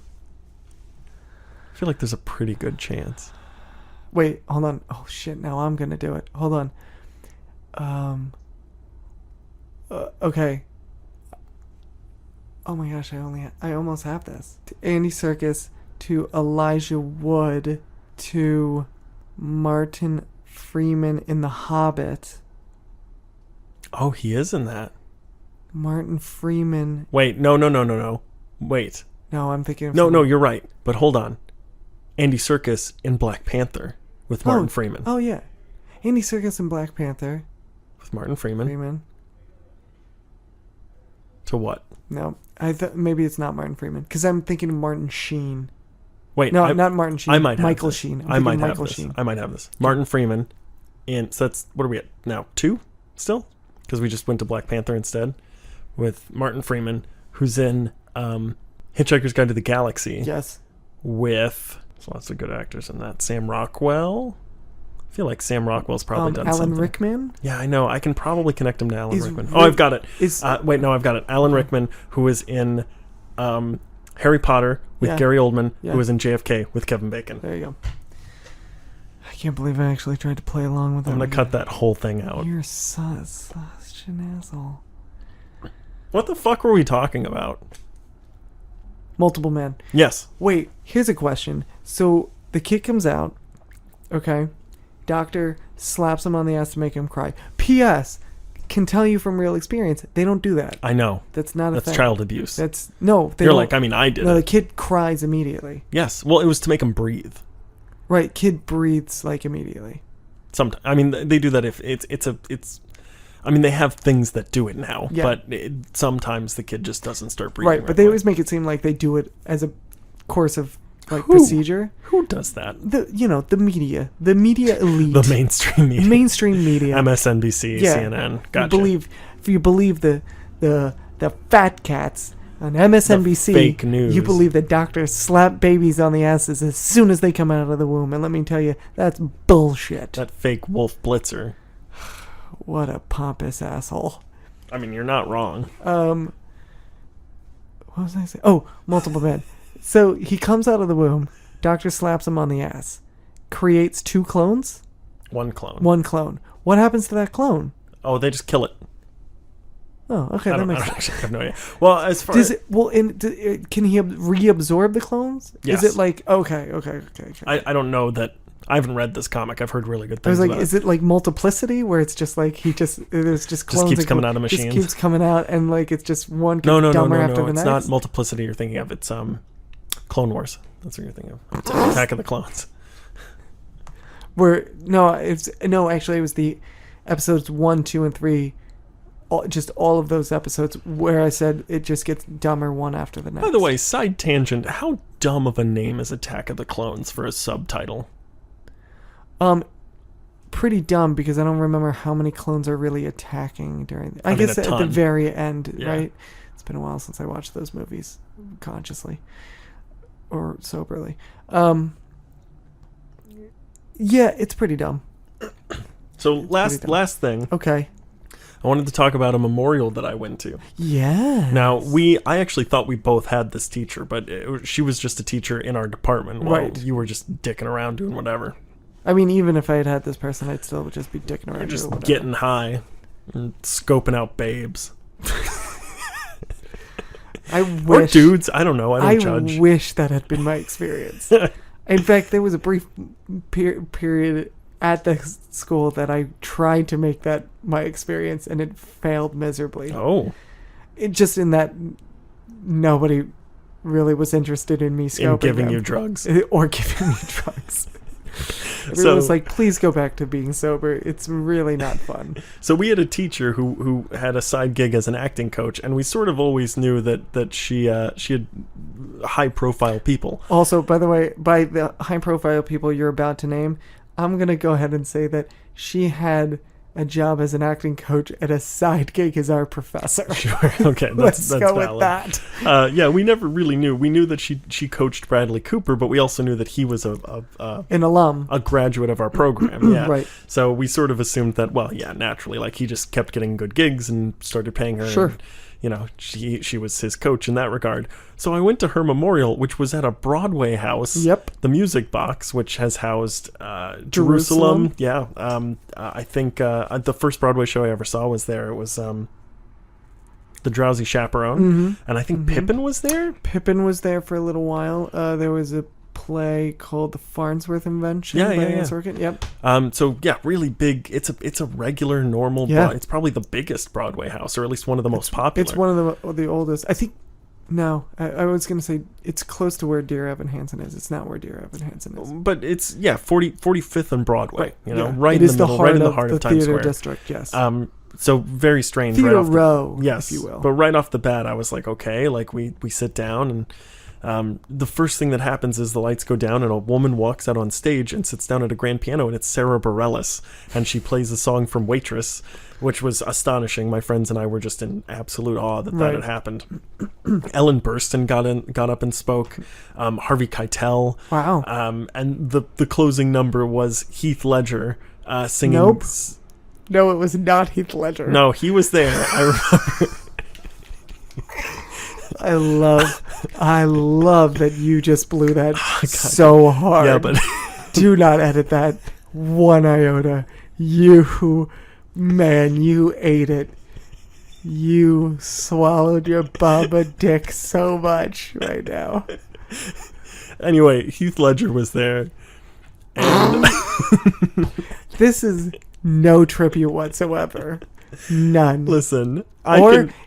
I feel like there's a pretty good chance. Wait, hold on. Oh shit! Now I'm gonna do it. Hold on. Okay. Oh my gosh! I almost have this. To Andy Serkis, to Elijah Wood, to Martin Freeman in The Hobbit. Oh, he is in that. Martin Freeman. Wait, no. Wait. No, I'm thinking of No, you're right. But hold on. Andy Serkis in Black Panther with Martin Freeman. Oh, yeah. Andy Serkis in Black Panther. With Martin Freeman. To what? No, I thought maybe it's not Martin Freeman. Because I'm thinking of Martin Sheen. Wait, no, not Martin Sheen. I might have Michael this. Sheen. I might have this. I might have this. Martin Freeman. So that's, what are we at now? 2 still? Because we just went to Black Panther instead. With Martin Freeman, who's in Hitchhiker's Guide to the Galaxy. Yes. With lots of good actors in that. Sam Rockwell. I feel like Sam Rockwell's probably done Alan something. Rickman? Yeah, I know. I can probably connect him to Alan Rickman. I've got it. Wait, no, I've got it. Alan Rickman, who was in Harry Potter with Gary Oldman, who was in JFK with Kevin Bacon. There you go. I can't believe I actually tried to play along with that. I'm going to cut that whole thing out. You're such an asshole. What the fuck were we talking about? Multiple Men. Yes. Wait, here's a question. So the kid comes out, okay? Doctor slaps him on the ass to make him cry. P.S. Can tell you from real experience, they don't do that. I know. That's not a thing. That's child abuse. You're like, I mean, I did it. No, the kid cries immediately. Yes. Well, it was to make him breathe. Right, kid breathes like immediately. Sometimes, I mean, they do that if it's. I mean, they have things that do it now, but sometimes the kid just doesn't start breathing. Right, but they always make it seem like they do it as a course of procedure. Who does that? The media elite, the mainstream media, MSNBC, CNN. Gotcha. If you believe the fat cats on MSNBC, the fake news. You believe that doctors slap babies on the asses as soon as they come out of the womb, and let me tell you, that's bullshit. That fake Wolf Blitzer. What a pompous asshole. I mean, you're not wrong. What was I saying? Oh, Multiple Men. So he comes out of the womb. Doctor slaps him on the ass. Creates 2 clones? 1 clone. 1 clone. What happens to that clone? Oh, they just kill it. Oh, okay, that makes sense. I actually have no idea. Well, as far as can he reabsorb the clones? Yes. Is it like okay. I don't know that. I haven't read this comic. I've heard really good things. I was like, is it like multiplicity where it's just like there's just clones just keeps coming out of machines, just keeps coming out, and like it's just one no, dumber after the it's next? not multiplicity you're thinking of. It's Clone Wars. That's what you're thinking of. It's Attack of the Clones. Actually it was the episodes 1, 2, and 3. All of those episodes where I said it just gets dumber one after the next. By the way, side tangent, how dumb of a name is Attack of the Clones for a subtitle? Pretty dumb because I don't remember how many clones are really attacking during. I guess at the very end, right? It's been a while since I watched those movies consciously or soberly. Yeah, it's pretty dumb. So last thing. Okay. I wanted to talk about a memorial that I went to. Yeah. Now, I actually thought we both had this teacher, but she was just a teacher in our department while you were just dicking around doing whatever. I mean, even if I had had this person, I'd still just be dicking around. Just getting high and scoping out babes. I wish. Or dudes. I don't know. I don't judge. I wish that had been my experience. In fact, there was a brief period at the school that I tried to make that my experience, and it failed miserably. Oh. It just in that nobody really was interested in me scoping in giving them. You drugs. Or giving me drugs. Everyone was like, please go back to being sober. It's really not fun. So we had a teacher who had a side gig as an acting coach, and we sort of always knew that she had high profile people. Also, by the way, by the high profile people you're about to name, I'm going to go ahead and say that she had a job as an acting coach at a side gig as our professor. Sure. Okay. Let's go valid. with that. Yeah, we never really knew. We knew that she coached Bradley Cooper, but we also knew that he was an alum, a graduate of our program. Yeah. Right. So we sort of assumed that, well, yeah, naturally, like he just kept getting good gigs and started paying her. Sure. And, you know, she was his coach in that regard. So I went to her memorial, which was at a Broadway house. Yep. The Music Box, which has housed Jerusalem. Yeah. I think the first Broadway show I ever saw was there. It was The Drowsy Chaperone. Mm-hmm. And I think Pippin was there. Pippin was there for a little while. There was a play called The Farnsworth Invention. Yeah. Yep. So yeah, really big. It's a regular, normal. Yeah. It's probably the biggest Broadway house, or at least one of the most popular. It's one of the oldest. I think. No, I was going to say it's close to where Dear Evan Hansen is. It's not where Dear Evan Hansen is. But it's 45th and Broadway. Right. You know, yeah. right it in is the middle, right in the heart of Times theater Square. District. Yes. So very strange. Theater right off Row, yes, if you will. But right off the bat, I was like, okay, like we sit down and the first thing that happens is the lights go down and a woman walks out on stage and sits down at a grand piano, and it's Sarah Bareilles, and she plays a song from Waitress, which was astonishing. My friends and I were just in absolute awe that had happened. Ellen Burstyn got up and spoke. Harvey Keitel. Wow. And the closing number was Heath Ledger singing. Nope. No, it was not Heath Ledger. No, he was there. I remember. I love that you just blew that so hard. Yeah, but do not edit that one iota. You ate it. You swallowed your Baba dick so much right now. Anyway, Heath Ledger was there. And this is no tribute whatsoever. None. Listen,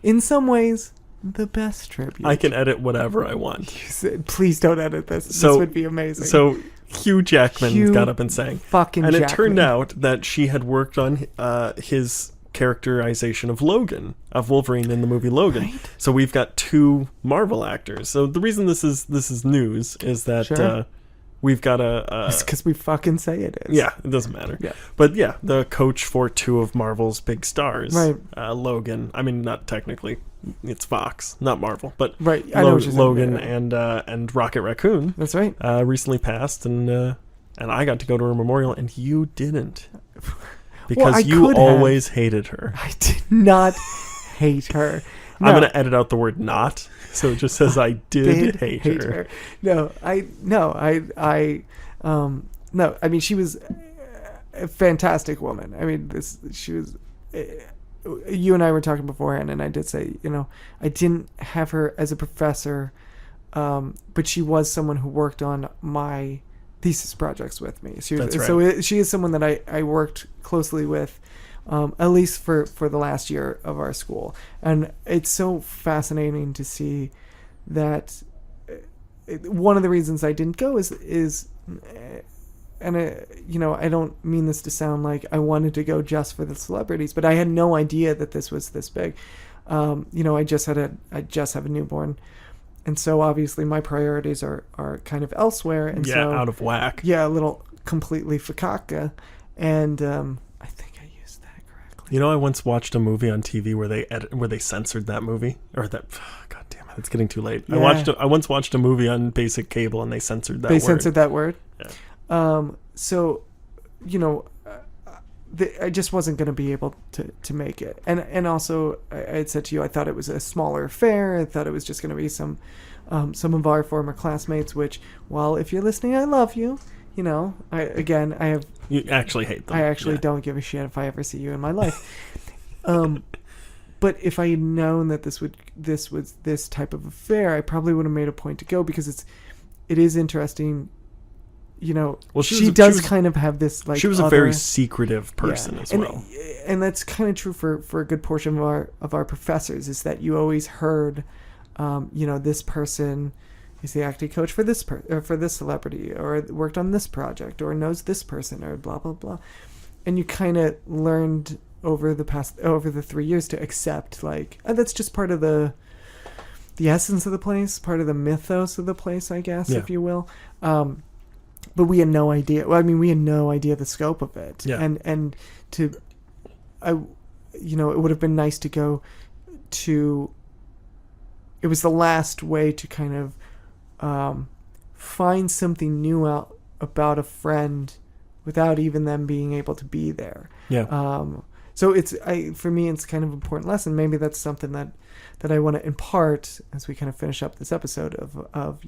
in some ways, the best tribute. I can edit whatever I want. Please don't edit this. This would be amazing. So Hugh Jackman got up and sang. And it turned out that she had worked on his characterization of Logan, of Wolverine in the movie Logan. Right. So we've got two Marvel actors. So the reason this is news is that we've got it's because we fucking say it is. Yeah, it doesn't matter. Yeah. But yeah, the coach for two of Marvel's big stars. Right. Logan. I mean, not technically. It's Fox, not Marvel. But right. I know what you're saying. Logan and Rocket Raccoon. That's right. Recently passed, and I got to go to her memorial, and you didn't. Because you always hated her. I did not hate her. No. I'm going to edit out the word not, so it just says I did hate her. No, I mean, she was a fantastic woman. I mean, she was, you and I were talking beforehand, and I did say, I didn't have her as a professor, but she was someone who worked on my thesis projects with me. She is someone that I worked closely with, at least for the last year of our school. And it's so fascinating to see that one of the reasons I didn't go is and I don't mean this to sound like I wanted to go just for the celebrities, but I had no idea that this was this big. I just have a newborn. And so obviously my priorities are kind of elsewhere. And out of whack. Yeah, a little completely fakaka. And I think I used that correctly. I once watched a movie on TV where they censored that movie. Or that, God damn it, it's getting too late. Yeah. I once watched a movie on basic cable and they censored that word. They censored that word? Yeah. I just wasn't going to be able to make it. And also, I had said to you, I thought it was a smaller affair. I thought it was just going to be some of our former classmates, which, well, if you're listening, I love you. You actually hate them. I actually don't give a shit if I ever see you in my life. But if I had known that this was this type of affair, I probably would have made a point to go, because it is interesting. Well, she does kind of have this, like, she was a very secretive person as well. And that's kind of true for a good portion of our professors, is that you always heard, this person is the acting coach for this for this celebrity, or worked on this project, or knows this person, or blah blah blah, and you kind of learned over the 3 years to accept, like, that's just part of the essence of the place, part of the mythos of the place, I guess, if you will. But we had no idea. Well, I mean, we had no idea the scope of it. Yeah. And it would have been nice to go to. It was the last way to kind of find something new out about a friend without even them being able to be there. Yeah. So for me, it's kind of an important lesson. Maybe that's something that I want to impart as we kind of finish up this episode of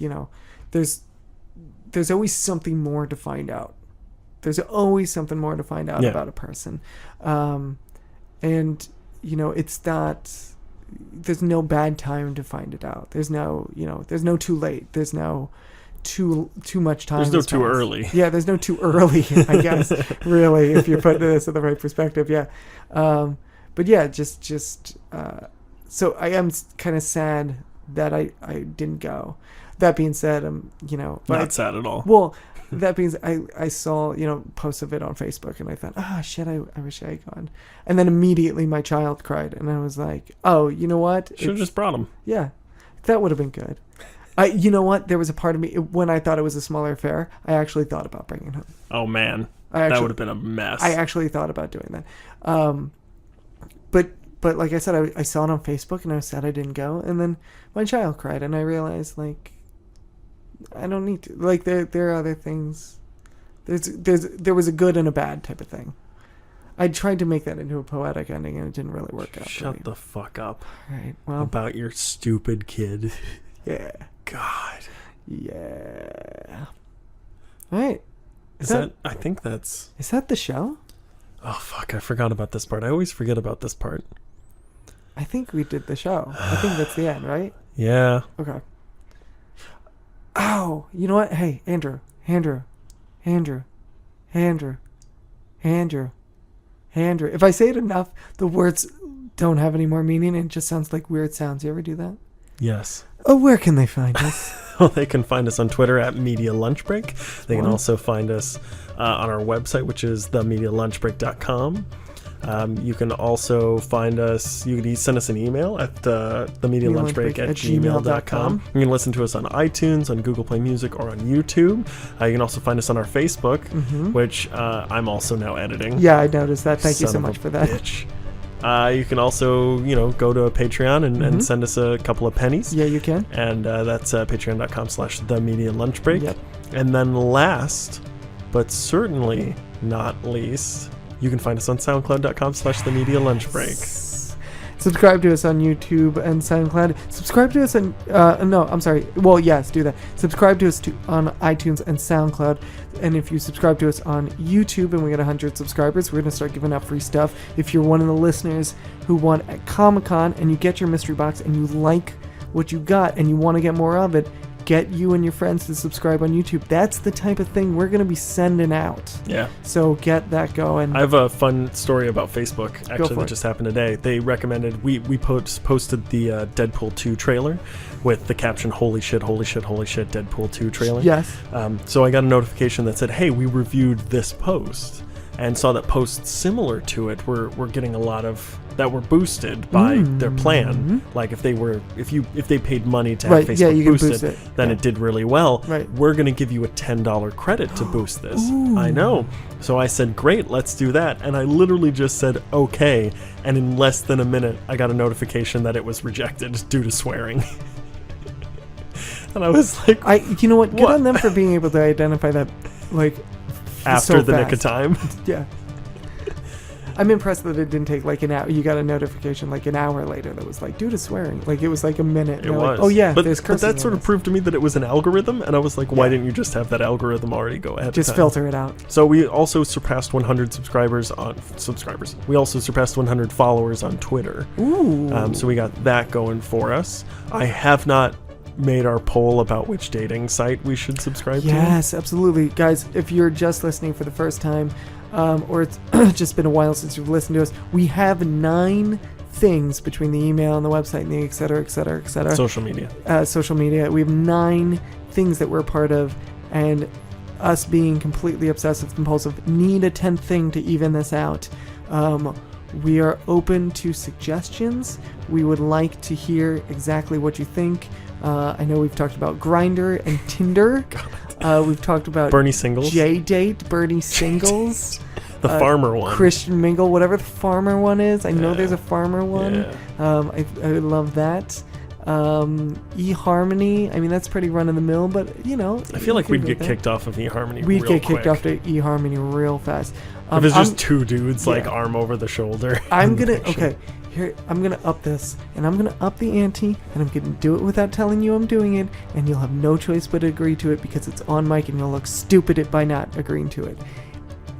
there's always something more to find out. There's always something more to find out about a person. And it's not, there's no bad time to find it out. There's no, there's no too late. There's no too much time. There's no too early. Yeah, there's no too early, I guess, really, if you put this in the right perspective. Yeah. But yeah, so I am kind of sad that I didn't go. That being said, not sad at all. Well, that means I saw, posts of it on Facebook, and I thought, shit, I wish I had gone. And then immediately my child cried, and I was like, oh, you know what? Should have just brought him. Yeah, that would have been good. You know what? There was a part of me, when I thought it was a smaller affair, I actually thought about bringing him. Oh, man. That would have been a mess. I actually thought about doing that. But like I said, I saw it on Facebook, and I was sad I didn't go. And then my child cried, and I realized, like, I don't need to. Like, there are other things. There was a good and a bad type of thing. I tried to make that into a poetic ending, and it didn't really work out. Shut the fuck up. Right. Well, about your stupid kid. Yeah. God. Yeah. All right. Is that? I think that's. Is that the show? Oh fuck! I forgot about this part. I always forget about this part. I think we did the show. I think that's the end, right? Yeah. Okay. Oh, you know what? Hey, Andrew. If I say it enough, the words don't have any more meaning, and it just sounds like weird sounds. You ever do that? Yes. Oh, where can they find us? Well, they can find us on Twitter at Media Lunch Break. They can also find us on our website, which is themedialunchbreak.com. You can also find us, you can send us an email at themedialunchbreak@gmail.com. You can listen to us on iTunes, on Google Play Music, or on YouTube. You can also find us on our Facebook, which I'm also now editing. Yeah, I noticed that. Thank you so much for that. Bitch. You can also, go to Patreon and send us a couple of pennies. Yeah, you can. And that's patreon.com/themedialunchbreak. Yep. And then last, but certainly not least, you can find us on soundcloud.com/themedialunchbreak. Subscribe to us on YouTube and SoundCloud. Subscribe to us on, yes, do that. Subscribe to us on iTunes and SoundCloud. And if you subscribe to us on YouTube and we get 100 subscribers, we're going to start giving out free stuff. If you're one of the listeners who want at Comic-Con and you get your mystery box and you like what you got and you want to get more of it, get you and your friends to subscribe on YouTube. That's the type of thing we're going to be sending out. Yeah. So get that going. I have a fun story about Facebook, actually, that just happened today. They recommended, we posted the Deadpool 2 trailer with the caption, holy shit, Deadpool 2 trailer. Yes. So I got a notification that said, hey, we reviewed this post, and saw that posts similar to it were getting a lot of that were boosted by their plan. Like if they paid money to have Facebook boosted, then it did really well. Right. We're going to give you a $10 credit to boost this. I know. So I said, great, let's do that. And I literally just said, okay. And in less than a minute, I got a notification that it was rejected due to swearing. And I was like, you know what? Good on them for being able to identify that, like, after the nick of time. Yeah. I'm impressed that it didn't take like an hour. You got a notification like an hour later that was like, dude is swearing. Like it was like a minute. It was. Like, oh yeah, but there's cursing. But that sort of proved to me that it was an algorithm, and I was like, why Yeah. didn't you just have that algorithm already go ahead? Just filter it out. So we also surpassed 100 subscribers. We also surpassed 100 followers on Twitter. Ooh. So we got that going for us. I have not made our poll about which dating site we should subscribe to. Yes, absolutely. Guys, if you're just listening for the first time, or it's just been a while since you've listened to us, we have 9 things between the email and the website and the et cetera, et cetera, et cetera. Social media. Social media. We have 9 things that we're a part of, and us being completely obsessive compulsive need a 10th thing to even this out. We are open to suggestions. We would like to hear exactly what you think. I know we've talked about Grindr and Tinder. We've talked about Bernie Singles. J-Date, Bernie Singles. The farmer one. Christian Mingle, whatever the farmer one is. I know there's a farmer one. Yeah. I would love that. eHarmony. I mean, that's pretty run-of-the-mill, but, you know. I feel like we'd get kicked off of eHarmony We'd real get kicked quick. off to eHarmony real fast. If it's just 2 dudes, like, yeah. arm over the shoulder. I'm gonna I'm gonna up this, and I'm gonna up the ante, and I'm gonna do it without telling you I'm doing it, and you'll have no choice but to agree to it because it's on mic, and you'll look stupid by not agreeing to it.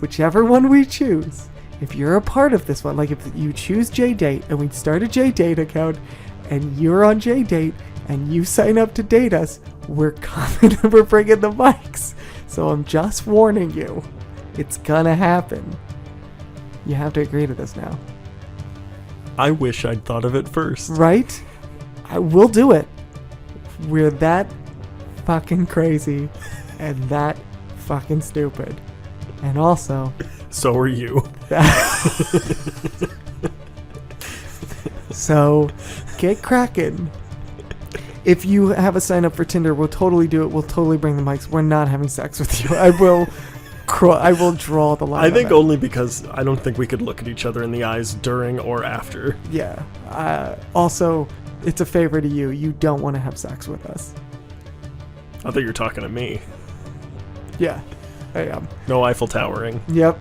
Whichever one we choose, if you're a part of this one, like if you choose J-Date, and we start a J-Date account, and you're on J-Date, and you sign up to date us, we're coming and we're bringing the mics. So I'm just warning you, it's gonna happen. You have to agree to this now. I wish I'd thought of it first. Right? I will do it. We're that fucking crazy and that fucking stupid. And also, So are you. so get cracking. If you have a sign up for Tinder, we'll totally do it. We'll totally bring the mics. We're not having sex with you. I will draw the line. I think on that. only because I don't think we could look at each other in the eyes during or after. Yeah. Also, it's a favor to you. You don't want to have sex with us. I thought you were talking to me. Yeah, I am. No Eiffel Towering. Yep.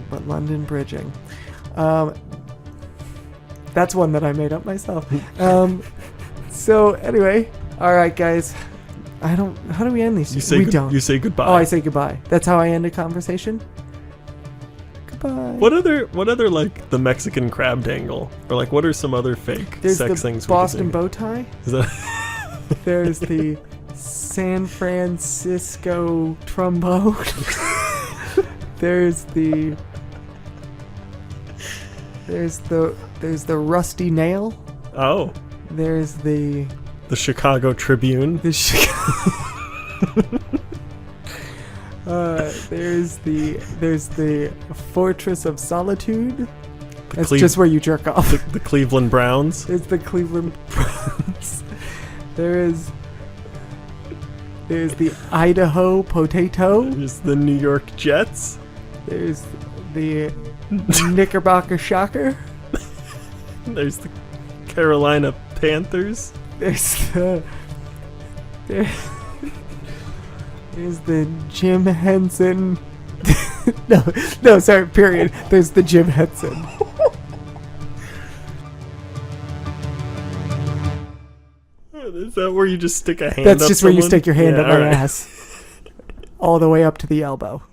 But London Bridging. That's one that I made up myself. So anyway, all right, guys. How do we end these? We don't. You say goodbye. Oh, I say goodbye. That's how I end a conversation. Goodbye. What other like the Mexican crab dangle, or like what are some other fake There's sex the things? Boston we could do? bow tie. Is that There's the San Francisco trombone. There's the rusty nail. Oh, There's the Chicago Tribune. there's the Fortress of Solitude. That's just where you jerk off. The Cleveland Browns. There's the Cleveland Browns. There's the Idaho Potato. There's the New York Jets. There's the Knickerbocker Shocker. There's the Carolina Panthers. There's the Jim Henson. no, sorry. Period. There's the Jim Henson. Is that where you just stick a hand? That's up just where you someone? stick your hand Yeah, up my all right. ass, all the way up to the elbow.